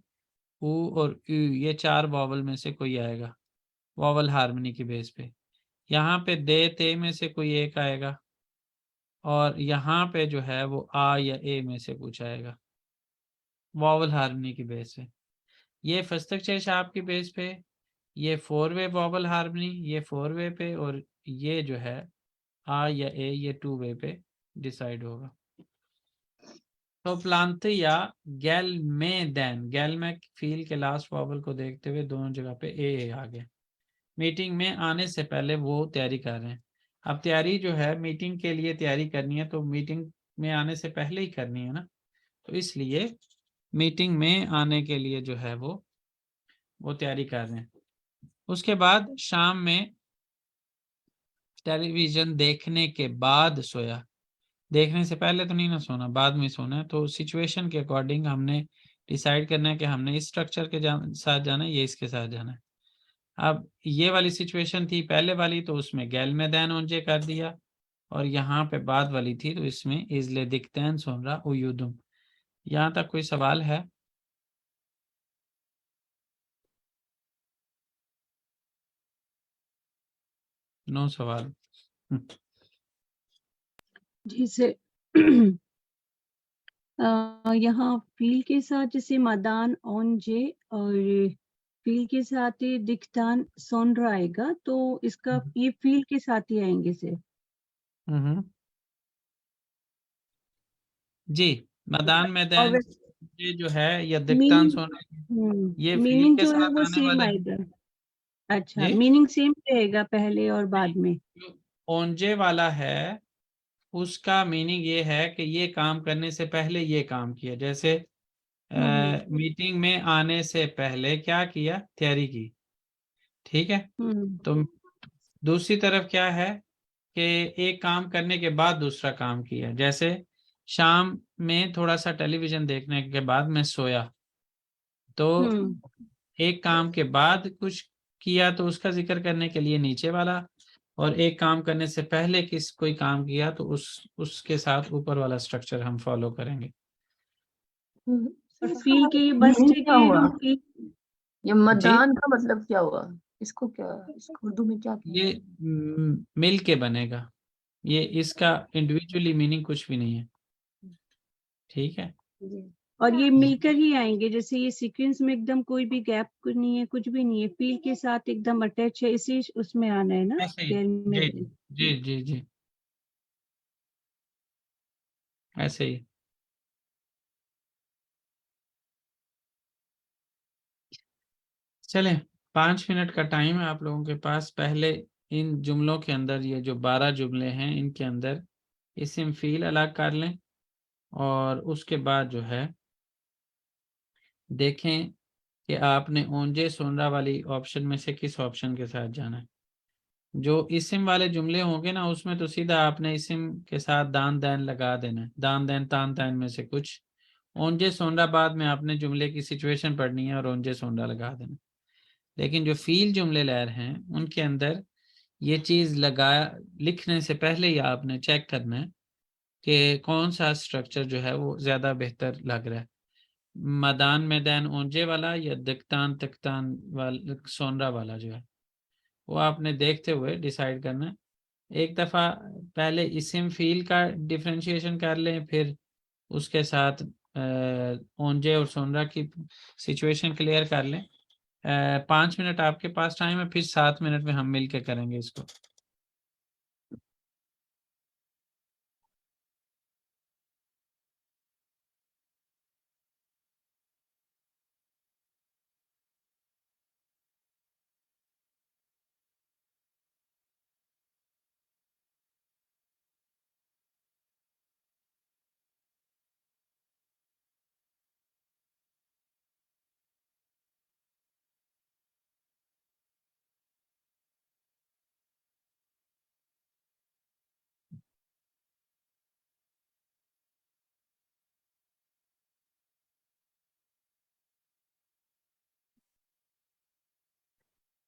उ और यू, ये 4 वॉवल में से कोई आएगा वॉवल हार्मनी की बेस पे। यहाँ पे दे ते में से कोई एक आएगा और यहाँ पे जो है वो आ या ए में से कुछ आएगा वॉवल हार्मनी की बेस पे। ये फस्तक चेश आपकी बेस पे, ये 4 वे वॉवल हार्मनी, ये 4 वे पे, और ये जो है आ या ए ये 2 वे पे डिसाइड होगा। तो प्लांत या गैल में दैन, गैल में फील के लास्ट वॉवल को देखते हुए दोनों जगह पे ए आ गया। मीटिंग में आने से पहले वो तैयारी कर रहे हैं। अब तैयारी जो है मीटिंग के लिए तैयारी करनी है तो मीटिंग में आने से पहले ही करनी है ना, तो इसलिए मीटिंग में आने के लिए जो है वो तैयारी कर रहे हैं। उसके बाद शाम में टेलीविजन देखने के बाद सोया। देखने से पहले तो नहीं ना सोना, बाद में सोना है। तो सिचुएशन के अकॉर्डिंग हमने डिसाइड करना है कि हमने इस स्ट्रक्चर के साथ जाना है, ये इसके साथ जाना है। अब ये वाली सिचुएशन थी पहले वाली, तो उसमें गैल मैदान ओंजे कर दिया, और यहाँ पे बाद वाली थी तो इसमें इजले दिखतैन सोनरा उयुदुम। यहाँ तक कोई सवाल है? नो सवाल। जैसे यहाँ फील के साथ जैसे मदान ओंजे और फील के साथ ही दिक्तान सोनरा आएगा, तो इसका ये फील के साथ ही आएंगे से। जी, मदान और मैदान ये जो है या दिक्तान सोना, ये फील मीनिंग के जो है साथ वो आने सेम वाले हैं। आएगा। अच्छा, जी, मीनिंग सेम रहेगा पहले और बाद में। जो ओंजे वाला है उसका मीनिंग ये है कि ये काम करने से पहले ये काम किया। जैसे मीटिंग में आने से पहले क्या किया, तैयारी की, ठीक है। तो दूसरी तरफ क्या है कि एक काम करने के बाद दूसरा काम किया। जैसे शाम में थोड़ा सा टेलीविजन देखने के बाद मैं सोया, तो एक काम के बाद कुछ किया तो उसका जिक्र करने के लिए नीचे वाला, और एक काम करने से पहले कोई काम किया तो उसके साथ ऊपर वाला स्ट्रक्चर हम फॉलो करेंगे। और फील के ये बस मीनिंग है क्या कि हुआ? फील ये मतदान का मतलब क्या हुआ? इसको उर्दू में क्या कहते ये हैं? मिल के बनेगा, ये इसका इंडिविजुअली मीनिंग कुछ भी नहीं है, ठीक है। और ये मिलकर ही आएंगे, जैसे ये सीक्वेंस में एकदम कोई भी गैप नहीं है, कुछ भी नहीं है, फील के साथ एकदम अटैच है, इसी उसमें आना है ना। ऐसे ही, गैर में जी जी जी जी, ऐसे ही। चलें, 5 मिनट का टाइम है आप लोगों के पास। पहले इन जुमलों के अंदर, ये जो 12 जुमले हैं इनके अंदर इस्म फ़ील अलग कर लें, और उसके बाद जो है देखें कि आपने ओंजे सोनरा वाली ऑप्शन में से किस ऑप्शन के साथ जाना है। जो इस्म वाले जुमले होंगे ना, उसमें तो सीधा आपने इस्म के साथ दान दैन लगा देना है, दान दैन तान तैन में से कुछ। ओंजे सोनरा बाद में आपने जुमले की सिचुएशन पढ़नी है और ओंजे सोनरा लगा देना। लेकिन जो फील जुमले लहर हैं उनके अंदर ये चीज़ लिखने से ही आपने चेक करना है कि कौन सा स्ट्रक्चर जो है वो ज़्यादा बेहतर लग रहा है, मदान मैदान ओंजे वाला या दिक्तान तख्तान वाला सोनरा वाला जो है, वो आपने देखते हुए डिसाइड करना है। एक दफ़ा पहले इस्म फील का डिफरेंशिएशन कर लें, फिर उसके साथ ओंजे और सोनरा की सिचुएशन क्लियर कर लें। 5 मिनट आपके पास टाइम है, फिर 7 मिनट में हम मिल के करेंगे इसको।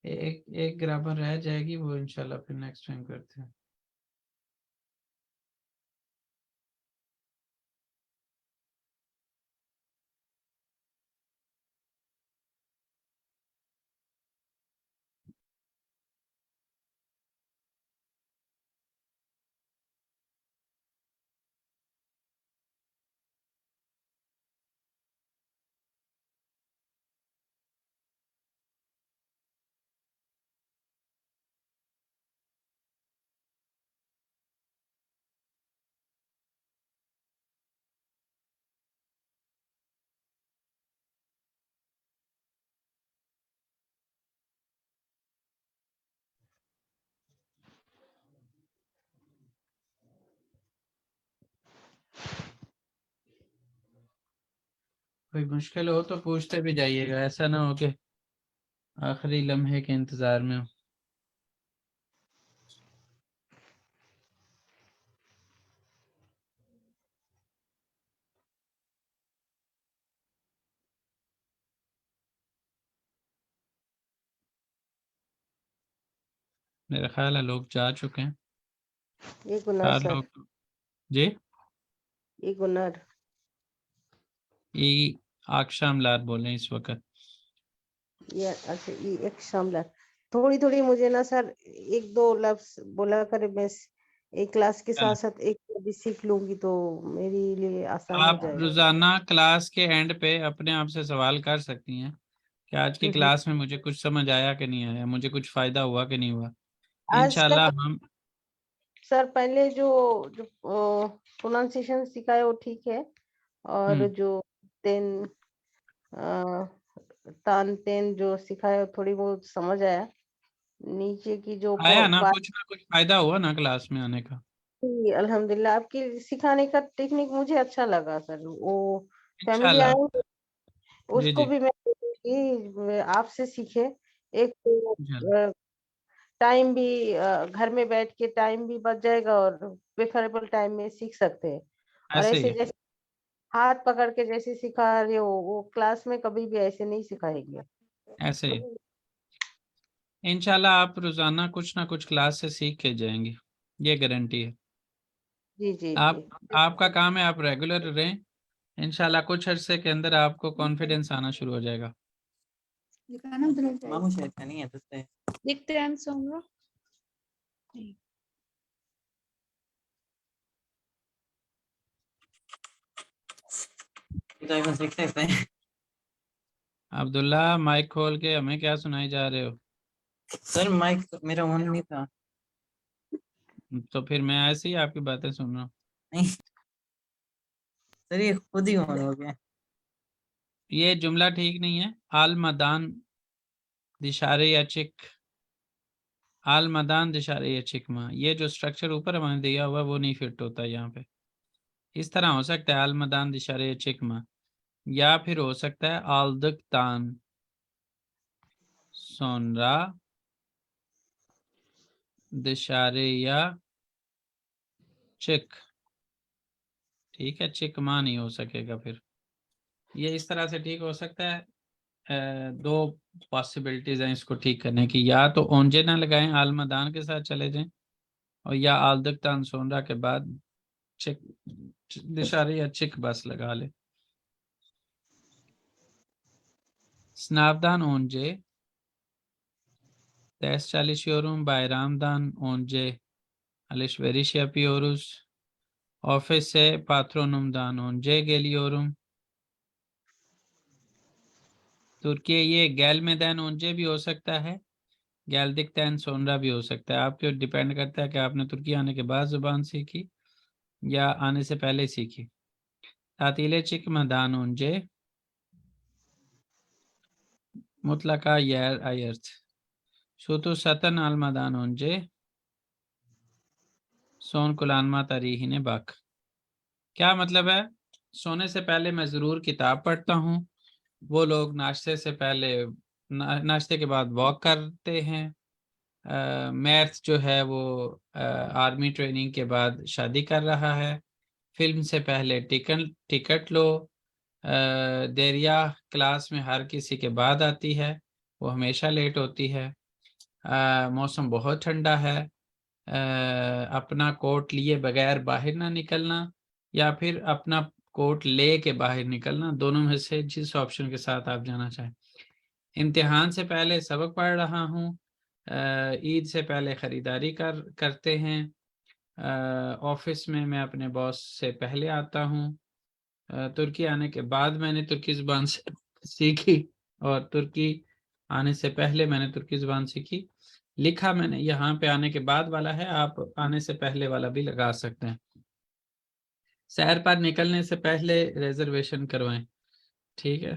एक ग्रामर रह जाएगी, वो इंशाल्लाह फिर नेक्स्ट टाइम करते हैं। कोई मुश्किल हो तो पूछते भी जाइएगा, ऐसा ना हो कि आखिरी लम्हे के इंतजार में हो। मेरा ख्याल है लोग जा चुके हैं, ये गुनार 4 सर, लोग। जी, ये गुनार। ये आक्षाम लार बोले इस वक्त। ये अच्छा, ये एक शामला। थोड़ी थोड़ी मुझे ना सर एक दो लफ्ज बोला करे, मैं एक क्लास के चलो, साथ साथ एक भी सीख लूंगी तो मेरे लिए आसान हो आप जाएगा। रोजाना क्लास के एंड पे अपने आप से सवाल कर सकती हैं कि आज की हम्म। क्लास में मुझे कुछ समझ आया कि नहीं आया, मुझे कुछ फायदा हुआ कि नहीं हुआ। आज इंशाल्लाह तक हम सर पहले जो जो प्रोनाउंसिएशन सिखाए वो ठीक है, और जो तेन तान तेन जो सिखाए वो थोड़ी बहुत समझ आया। नीचे की जो आया ना बात कुछ फायदा हुआ ना क्लास में आने का। थी, अल्हम्दुलिल्लाह आपकी सिखाने का टेक्निक मुझे अच्छा लगा सर। वो फैमिली इंशाल्लाह। आए जी उसको जी भी मैं बोलूंगी आपसे सीखे। एक तो इंशाल्लाह। टाइम भी घर में बैठ के टाइम भी बच जाएगा और प्रेफरेबल टाइम में सीख सकते हैं। और ऐसे ही ऐसे है, जैसे हाथ पकड़ के जैसे सिखा रहे हो वो क्लास में कभी भी ऐसे नहीं सिखाएंगे। ऐसे ही। इंशाल्लाह आप रोजाना कुछ ना कुछ क्लास से सीख के जाएंगे, ये गारंटी है। जी जी जी। आप आपका काम है, आप रेगुलर रहें। इंशाल्लाह कुछ अरसे के अंदर आपको कॉन्फिडेंस आना शुरू हो जाएगा। मामू शायद का नहीं है तुझसे दिखते हैं सोमरा। तो even सीखते हैं। अब्दुल्ला माइक खोल के हमें क्या सुनाई जा रहे हो? सर माइक मेरा ऑन नहीं था। तो फिर मैं ऐसे ही आपकी बातें सुन रहा हूँ। नहीं सर ये खुद ही ऑन हो गया। ये जुमला ठीक नहीं है। आल मदान दिशारे या चिक, आल मदान दिशारे या चिकमा, ये जो स्ट्रक्चर ऊपर हमें दिया हुआ वो नहीं फिट होता यहाँ पे। इस तरह हो सकता है आल मदान दिशारे या चिकमा, या फिर हो सकता है आलदक तान सोनरा दिशारे या चिक। ठीक है, चिकमा नहीं हो सकेगा फिर। ये इस तरह से ठीक हो सकता है। दो पॉसिबिलिटीज हैं इसको ठीक करने की, या तो ओंजे ना लगाएं, आलमदान के साथ चले जाएं, और या आलदकतान सोनरा के बाद चिक दिशारी या चिक बस लगा ले। स्नाबदान ओंजे तेस çalışıyorum, bayramdan önce alışveriş yapıyoruz. Ofise patronumdan önce geliyorum. तुर्की ये gelmeden önce भी हो सकता है, गेल्डिकटैन सोनरा भी हो सकता है। आपके डिपेंड करता है कि आपने तुर्की आने के बाद जुबान सीखी या आने से पहले सीखी। तातीले चिक मदान उनजे मुतलका yer ayırt सुतु सतन almadan önce सोन कुलानमा तारीखने बाक। क्या मतलब है? सोने से पहले मैं ज़रूर किताब पढ़ता हूँ। वो लोग नाश्ते से पहले नाश्ते के बाद वॉक करते हैं। मैथ जो है वो आर्मी ट्रेनिंग के बाद शादी कर रहा है। फिल्म से पहले टिकट लो। देरिया क्लास में हर किसी के बाद आती है, वो हमेशा लेट होती है। मौसम बहुत ठंडा है। अपना कोट लिए बगैर बाहर ना निकलना, या फिर अपना कोट ले के बाहर निकलना, दोनों में से जिस ऑप्शन के साथ आप जाना चाहें। इम्तिहान से पहले सबक पढ़ रहा हूँ। ईद से पहले ख़रीदारी करते हैं। ऑफिस में मैं अपने बॉस से पहले आता हूँ। तुर्की आने के बाद मैंने तुर्की ज़ुबान सीखी, और तुर्की आने से पहले मैंने तुर्की ज़ुबान सीखी। लिखा मैंने यहाँ पे आने के बाद वाला है, आप आने से पहले वाला भी लगा सकते हैं। सैर पर निकलने से पहले रिजर्वेशन करवाएं। ठीक है।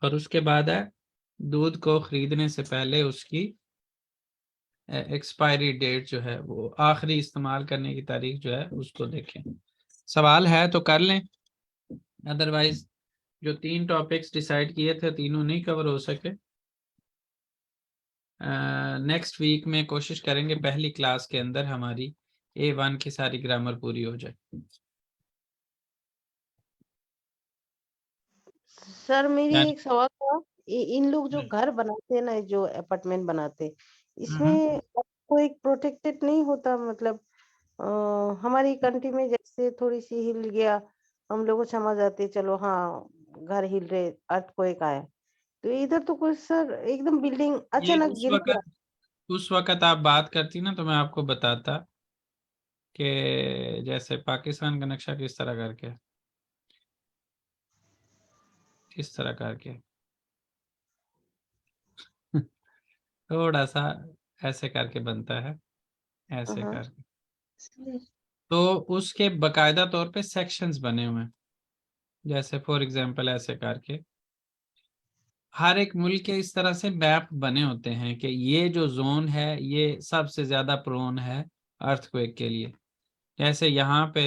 और उसके बाद है दूध को खरीदने से पहले उसकी एक्सपायरी डेट जो है, वो आखिरी इस्तेमाल करने की तारीख जो है उसको देखें। सवाल है तो कर लें, अदरवाइज जो 3 टॉपिक्स डिसाइड किए थे तीनों नहीं कवर हो सके। नेक्स्ट वीक में कोशिश करेंगे पहली क्लास के अंदर हमारी A1 की सारी ग्रामर पूरी हो जाए। सर मेरी यानी एक सवाल था, इन लोग जो घर बनाते हैं ना, जो अपार्टमेंट बनाते, हम्म, इसमें कोई प्रोटेक्टेड नहीं होता? मतलब हमारी कंट्री में जैसे थोड़ी सी हिल गया हम लोग को समझ आते चलो हाँ घर हिल रहे, अर्थक्वेक आया, तो इधर तो कुछ सर एकदम बिल्डिंग ये अचानक गिर गया। उस वक्त आप बात करती ना, तो मैं आपको बताता कि जैसे पाकिस्तान का नक्शा किस तरह करके, किस तरह करके थोड़ा सा ऐसे करके बनता है, ऐसे हाँ करके। तो उसके बकायदा तौर पे सेक्शंस बने हुए हैं, जैसे फॉर एग्जांपल ऐसे करके। हर एक मुल्क के इस तरह से मैप बने होते हैं कि ये जो जोन है ये सबसे ज्यादा प्रोन है अर्थक्वेक के लिए। जैसे यहाँ पे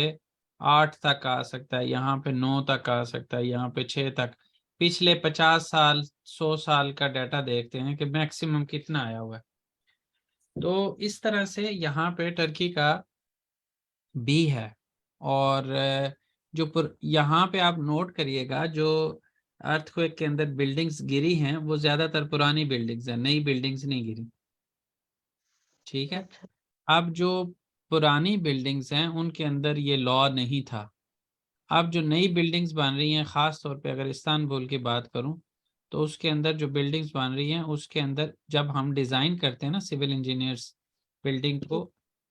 8 तक आ सकता है, यहाँ पे 9 तक आ सकता है, यहाँ पे 6 तक। पिछले 50 साल 100 साल का डाटा देखते हैं कि मैक्सिमम कितना आया हुआ है। तो इस तरह से यहाँ पे टर्की का बी है। और जो यहाँ पे आप नोट करिएगा, जो अर्थक्वेक के अंदर बिल्डिंग्स गिरी हैं वो ज्यादातर पुरानी बिल्डिंग्स हैं, नई बिल्डिंग्स नहीं गिरी। ठीक है। अच्छा अब जो पुरानी बिल्डिंग्स हैं उनके अंदर ये लॉ नहीं था। अब जो नई बिल्डिंग्स बन रही हैं, खास तौर पे अगर इस्तांबुल की बात करूं, तो उसके अंदर जो बिल्डिंग्स बन रही हैं उसके अंदर जब हम डिज़ाइन करते हैं ना सिविल इंजीनियर्स बिल्डिंग को,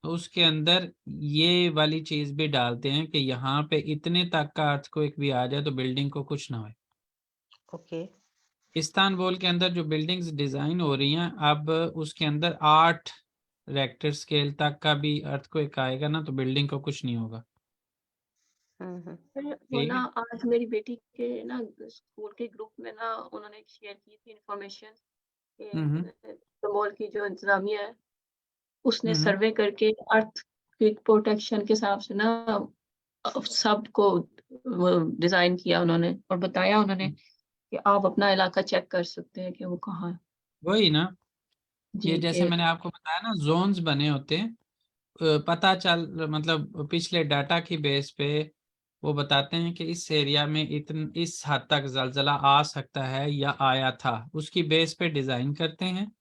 तो उसके अंदर ये वाली चीज़ भी डालते हैं कि यहाँ पे इतने तक का अर्थक्वेक भी आ जाए तो बिल्डिंग को कुछ ना हो। ओके इस्तांबुल के अंदर जो बिल्डिंग्स डिज़ाइन हो रही हैं, अब उसके अंदर 8 रेक्टर स्केल तक का भी अर्थक्वेक आएगा ना तो बिल्डिंग को कुछ नहीं होगा। वो ठीक ना है। आज मेरी बेटी के ना स्कूल के ग्रुप में ना उन्होंने शेयर की थी इंफॉर्मेशन हम्म इस्तांबुल की जो इंतजामिया है उसने हम्म सर्वे करके अर्थ क्विक प्रोटेक्शन के हिसाब से ना सबको डिजाइन किया उन्होंने और बताया उन्होंने कि आप अपना इलाका चेक कर सकते हैं कि वो कहाँ है। वही ना, जी ये जैसे के मैंने आपको बताया ना जोन्स बने होते हैं। पता चल मतलब पिछले डाटा की बेस पे वो बताते हैं कि इस एरिया में इस हद तक जलजला आ सकता है या आया था, उसकी बेस पे डिजाइन करते हैं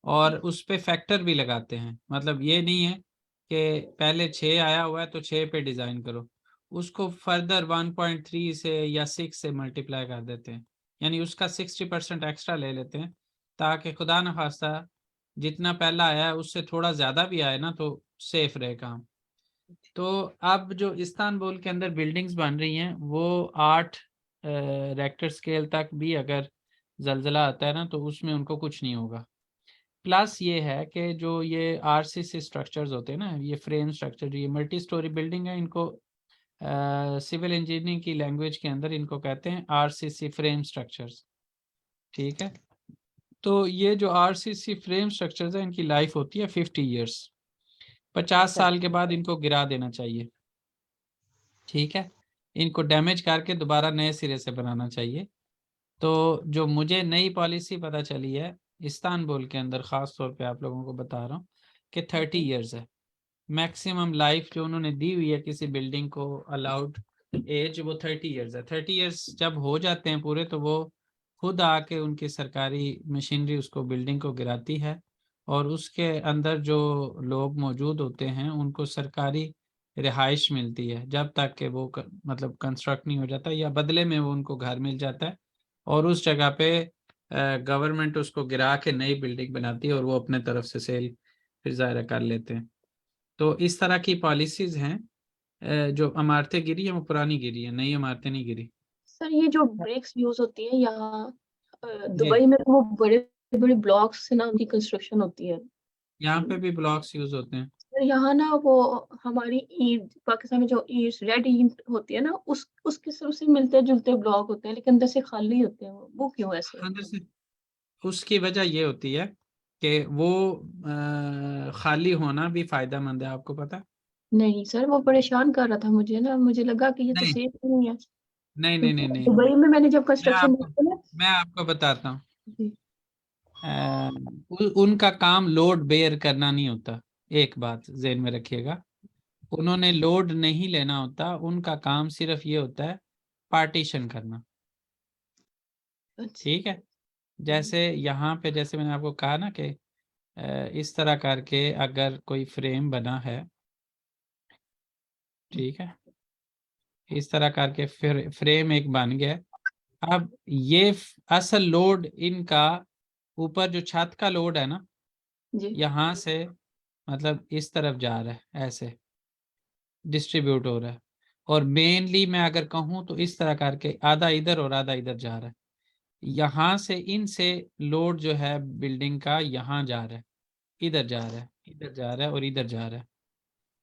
और उस पे फैक्टर भी लगाते हैं। मतलब ये नहीं है कि पहले 6 आया हुआ है तो 6 पे डिजाइन करो, उसको फर्दर 1.3 से या 6 से मल्टीप्लाई कर देते हैं, यानी उसका 60% एक्स्ट्रा ले लेते हैं, ताकि खुदा न खास्ता जितना पहला आया है उससे थोड़ा ज्यादा भी आए ना तो सेफ रहे काम। तो अब जो इस्तांबुल के अंदर बिल्डिंग्स बन रही हैं वो 8 रेक्टर स्केल तक भी अगर जलजला आता है ना तो उसमें उनको कुछ नहीं होगा। प्लस ये है कि जो ये आरसीसी स्ट्रक्चर्स होते हैं ना, ये फ्रेम स्ट्रक्चर, ये मल्टी स्टोरी बिल्डिंग है, इनको सिविल इंजीनियरिंग की लैंग्वेज के अंदर इनको कहते हैं आरसीसी फ्रेम स्ट्रक्चर्स। ठीक है। तो ये जो आरसीसी फ्रेम स्ट्रक्चर्स है इनकी लाइफ होती है 50 ईयर्स। 50 अच्छा साल के बाद इनको गिरा देना चाहिए। ठीक है। इनको डैमेज करके दोबारा नए सिरे से बनाना चाहिए। तो जो मुझे नई पॉलिसी पता चली है इस्तांबुल के अंदर, ख़ास तौर पे आप लोगों को बता रहा हूँ कि 30 ईयर्स है मैक्सिमम लाइफ जो उन्होंने दी हुई है किसी बिल्डिंग को, अलाउड एज वो 30 ईयर्स है। 30 ईयर्स जब हो जाते हैं पूरे तो वो खुद आके उनकी सरकारी मशीनरी उसको बिल्डिंग को गिराती है और उसके अंदर जो लोग मौजूद होते हैं उनको सरकारी रिहाइश मिलती है जब तक कि वो मतलब कंस्ट्रक्ट नहीं हो जाता, या बदले में वो उनको घर मिल जाता है और उस जगह पे गवर्नमेंट उसको गिरा के नई बिल्डिंग बनाती है और वो अपने तरफ से सेल फिर ज़ाहिर कर लेते हैं। तो इस तरह की पॉलिसीज हैं। जो इमारतें गिरी हैं वो पुरानी गिरी है, नई इमारतें नहीं गिरी। सर ये जो ब्रिक्स यूज होती है यहाँ जी, दुबई में तो वो बड़े बड़े ब्लॉक्स से ना उनकी कंस्ट्रक्शन होती है। यहाँ पे भी ब्लॉक्स यूज होते हैं। सर यहाँ ना वो हमारी ईद पाकिस्तान में जो ईद रेड ईद होती है ना उसके से मिलते जुलते ब्लॉक होते हैं लेकिन अंदर से खाली होते हैं वो क्यों ऐसे है? अंदर से उसकी वजह ये होती है कि वो खाली होना भी फायदेमंद है, आपको पता है? नहीं सर वो परेशान कर रहा था मुझे ना, मुझे लगा कि ये तो नहीं सेफ नहीं है नहीं नहीं नहीं क्योंकि नहीं, दुबई में मैंने जब मैं कंस्ट्रक्शन आपको देखा ना। मैं आपको बताता हूँ। जी उनका काम लोड बेयर करना नहीं होता, एक बात जेन में रखिएगा। उन्होंने लोड नहीं लेना होता, उनका काम सिर्फ ये होता है पार्टीशन करना। अच्छा ठीक है। जैसे यहाँ पे जैसे मैंने आपको कहा ना कि इस तरह करके अगर कोई फ्रेम बना है, ठीक है, इस तरह करके फिर फ्रेम एक बन गया, अब ये असल लोड इनका ऊपर जो छत का लोड है ना, जी यहाँ से मतलब इस तरफ जा रहा है, ऐसे डिस्ट्रीब्यूट हो रहा है। और मेनली मैं अगर कहूँ तो इस तरह करके आधा इधर और आधा इधर जा रहा है। यहाँ से इनसे लोड जो है बिल्डिंग का यहाँ जा रहा है, इधर जा रहा है, इधर जा रहा है और इधर जा रहा है।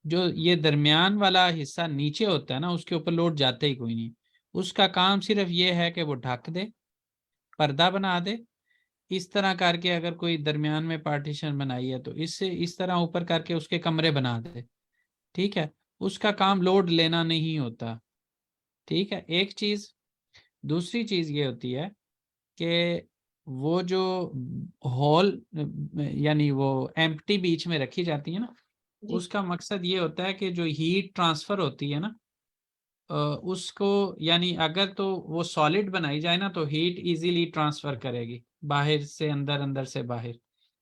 जो ये दरमियान वाला हिस्सा नीचे होता है ना, उसके ऊपर लोड जाते ही कोई नहीं। उसका काम सिर्फ ये है कि वो ढक दे, पर्दा बना दे। इस तरह करके अगर कोई दरमियान में पार्टीशन बनाई है तो इससे इस तरह ऊपर करके उसके कमरे बना दे, ठीक है। उसका काम लोड लेना नहीं होता, ठीक है, एक चीज। दूसरी चीज ये होती है कि वो जो हॉल यानी वो एम्प्टी बीच में रखी जाती है ना, जी उसका मकसद ये होता है कि जो हीट ट्रांसफर होती है ना, उसको यानी अगर तो वो सॉलिड बनाई जाए ना तो हीट इजीली ट्रांसफर करेगी बाहर से अंदर, अंदर से बाहर।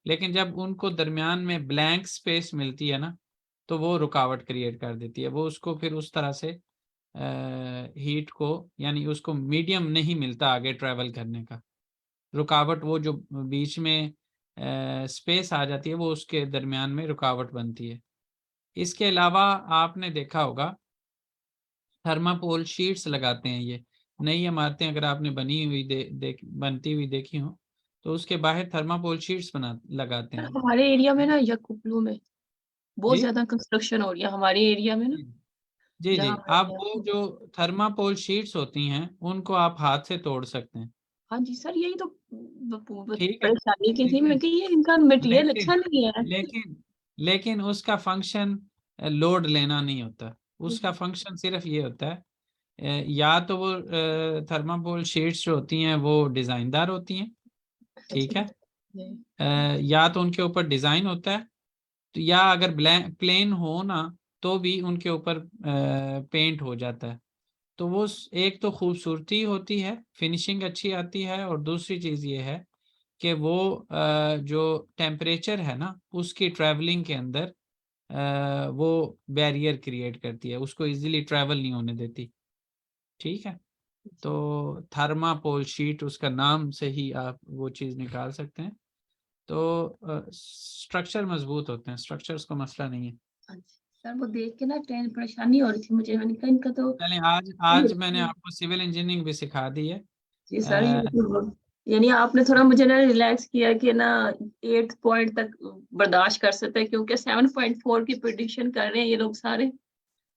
लेकिन जब उनको दरमियान में ब्लैंक स्पेस मिलती है ना, तो वो रुकावट क्रिएट कर देती है। वो उसको फिर उस तरह से हीट को यानी उसको मीडियम नहीं मिलता आगे ट्रैवल करने का। रुकावट वो जो बीच में स्पेस आ जाती है वो उसके दरमियान में रुकावट बनती है। इसके अलावा आपने देखा होगा थर्माकोल शीट्स लगाते हैं। ये नई इमारतें अगर आपने बनी हुई बनती हुई देखी हो तो उसके बाहर थर्माकोल शीट्स बना लगाते सर हैं। हमारे एरिया में ना यकुपलू में बहुत जी ज्यादा कंस्ट्रक्शन हो रही है हमारे एरिया में ना, जी जी। जहाँ अब मैं वो जो थर्माकोल शीट्स होती हैं उनको आप हाथ से तोड़ सकते हैं, हाँ जी सर, यही तो ठीक है। परेशानी की थी मैं लेकिन कि ये इनका मटेरियल लेकिन अच्छा नहीं है। लेकिन लेकिन उसका फंक्शन लोड लेना नहीं होता। उसका फंक्शन सिर्फ ये होता है या तो वो थर्माकोल शीट्स जो होती हैं वो डिजाइनदार होती हैं, ठीक है। जी या तो उनके ऊपर डिजाइन होता है, तो या अगर प्लेन हो ना तो भी उनके ऊपर पेंट हो जाता है। तो वो एक तो खूबसूरती होती है, फिनिशिंग अच्छी आती है, और दूसरी चीज ये है कि वो जो टेम्परेचर है ना उसकी ट्रैवलिंग के अंदर वो बैरियर क्रिएट करती है, उसको इजीली ट्रैवल नहीं होने देती, ठीक है। तो थर्माकोल शीट उसका नाम से ही आप वो चीज़ निकाल सकते हैं। तो स्ट्रक्चर मजबूत होते हैं, स्ट्रक्चर्स को मसला नहीं है। हाँ जी। सर वो देख के ना ट्रेन परेशानी हो रही थी मुझे, मैंने कहा इनका तो चलें, आज मैंने आपको सिविल इंजीनियरिंग भी सिखा दी है। जी सर, ये तो यानी आपने थोड़ा मुझे ना रिलैक्स किया कि ना 8 पॉइंट तक बर्दाश्त कर सकते हैं, क्योंकि 7.4 की प्रिडिक्शन कर रहे हैं ये लोग सारे,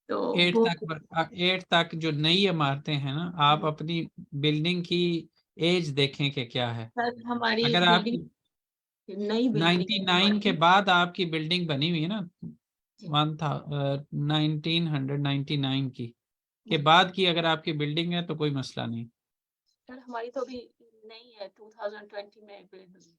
तो वो 8 तक जो नई इमारतें हैं ना, आप अपनी बिल्डिंग की एज देखें कि क्या है। सर हमारी अगर आपकी बिल्डिंग नई बिल्डिंग है 99 के हमारी। बाद आपकी बिल्डिंग बनी हुई है ना, जी 1999 की के बाद की अगर आपकी बिल्डिंग है तो कोई मसला नहीं। सर हमारी तो अभी नई है, 2020 में बिल्ड हुई।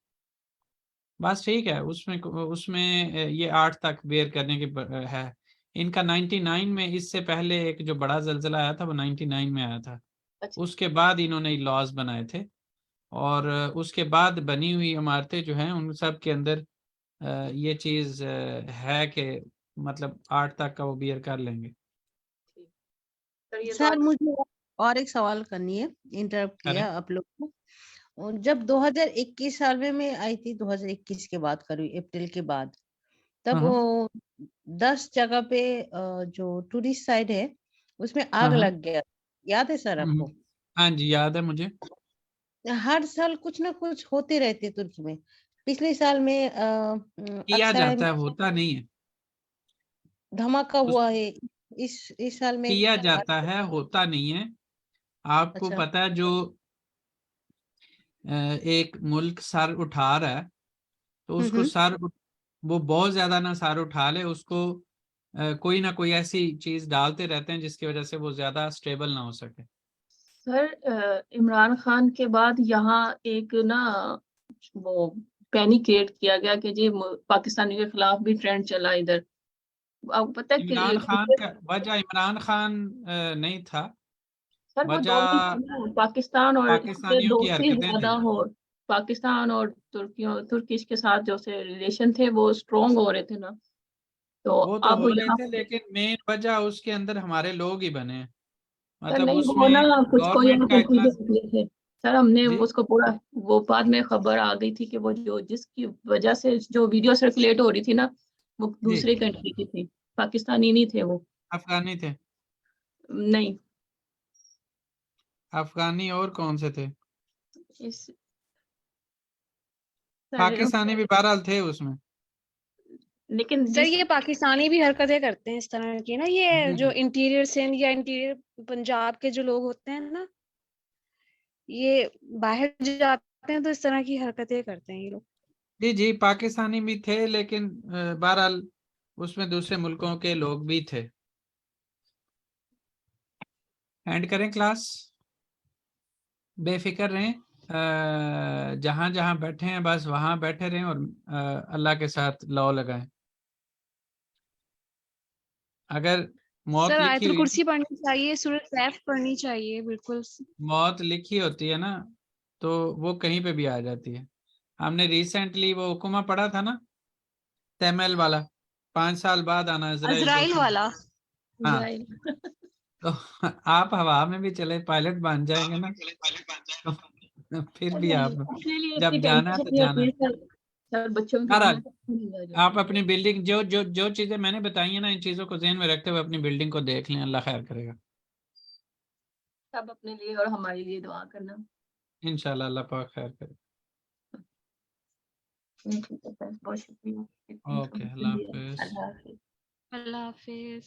बस ठीक है, उसमें उसमें ये 8 तक बेयर करने की है। इनका 99 में, इससे पहले एक जो बड़ा जल्जला आया था वो 99 में आया था। अच्छा उसके बाद इन्होंने लॉज बनाए थे, और उसके बाद बनी हुई इमारतें जो हैं उन सब के अंदर ये चीज़ है कि मतलब 8 तक का वो बियर कर लेंगे। ठीक। सर ये तो सर मुझे और एक सवाल करनी है, इंटरप्ट अरे किया आप लोग को। और जब 2021 साल में मैं आई थी, 2021 के बाद करीब अप्रैल के बाद, तब हाँ वो 10 जगह पे जो टूरिस्ट साइट है उसमें हाँ आग हाँ लग गया, याद है सर आपको? हाँ जी, याद है मुझे। हर साल कुछ ना कुछ होते रहते तुर्की में। पिछले साल में किया अक्साय में जाता है, होता नहीं है। धमाका उस हुआ है। इस साल में किया जाता है, होता नहीं है। आपको अच्छा। पता है जो एक मुल्क सर उठा रहा है तो उसको हम्म। वो बहुत ज्यादा ना सर उठा ले, उसको कोई ना कोई ऐसी चीज डालते रहते हैं जिसकी वजह से वो ज्यादा स्टेबल ना हो सके। सर इमरान खान के बाद यहाँ एक ना वो पैनिक क्रिएट किया गया कि जी पाकिस्तानियों के खिलाफ भी ट्रेंड चला इधर। आपको पता है इमरान खान का वजह इमरान खान नहीं था, सर वो वजह दोनों थे ना, पाकिस्तान और के पाकिस्तानियों की दोस्ती हरकतें ज्यादा थी। हो, पाकिस्तान और तुर्किश के साथ जो से रिलेशन थे वो स्ट्रोंग हो रहे थे ना, तो वो तो अब हो रहे यहाँ थे, लेकिन मेन वजह उसके अंदर हमारे लोग ही बने हैं। सर मतलब नहीं, वो उसमें ना कुछ कोई और गवर्नमेंट का कुछ इतना चीजें निकले थे सर, हमने जी उसको पूरा, वो बाद में खबर आ गई थी कि वो जो जिसकी वजह से जो वीडियो सर्कुलेट हो रही थी ना, वो जी दूसरी कंट्री की थी, पाकिस्तानी नहीं थे वो। अफगानी थे, नहीं, अफगानी और कौन से थे? इस सर पाकिस्तानी भी बहरहाल थे उसमें। लेकिन सर जिस ये पाकिस्तानी भी हरकतें करते हैं इस तरह की ना, ये जी जो जी इंटीरियर सिंध या इंटीरियर पंजाब के जो लोग होते हैं ना, ये बाहर जाते हैं तो इस तरह की हरकतें करते हैं ये लोग। जी जी पाकिस्तानी भी थे, लेकिन बहरहाल उसमें दूसरे मुल्कों के लोग भी थे। एंड करें क्लास, बेफिक्र रहें, जहां जहां बैठे हैं बस वहां बैठे रहें और अल्लाह के साथ लौ लगाएं। अगर मौत सर लिखी आयतुल हुई, कुर्सी पढ़नी चाहिए, सूरह कैफ पढ़नी चाहिए, बिल्कुल। मौत लिखी होती है ना, तो वो कहीं पे भी आ जाती है। हमने रिसेंटली वो हुक्मा पढ़ा था ना, तैमल वाला, 5 साल बाद आना इजराइल को। अजराइल वाला। हाँ, इजराइल तो आप हवा में भी चले पायलट बन जाएंगे ना, तो फिर भी आप अपने लिए इतनी जब जाना है टेंशन तो नहीं जाना होती है। है सर, सर बच्चों की महाराज, वजह से नहीं हो आप जाती अपनी बिल्डिंग, जो जो जो चीजें मैंने बताई है ना, इन चीजों को ध्यान में रखते हुए अपनी बिल्डिंग को देख लें, अल्लाह खैर करेगा। सब अपने लिए और हमारे लिए दुआ करना। इंशाल्लाह अल्लाह पाक खैर करे। ठीक है सर, बहुत शुक्रिया इतनी ओके, इन्फॉर्मेशन अल्लाह दिया। हाफिज। अल्लाह हाफिज। अल्लाह हाफिज।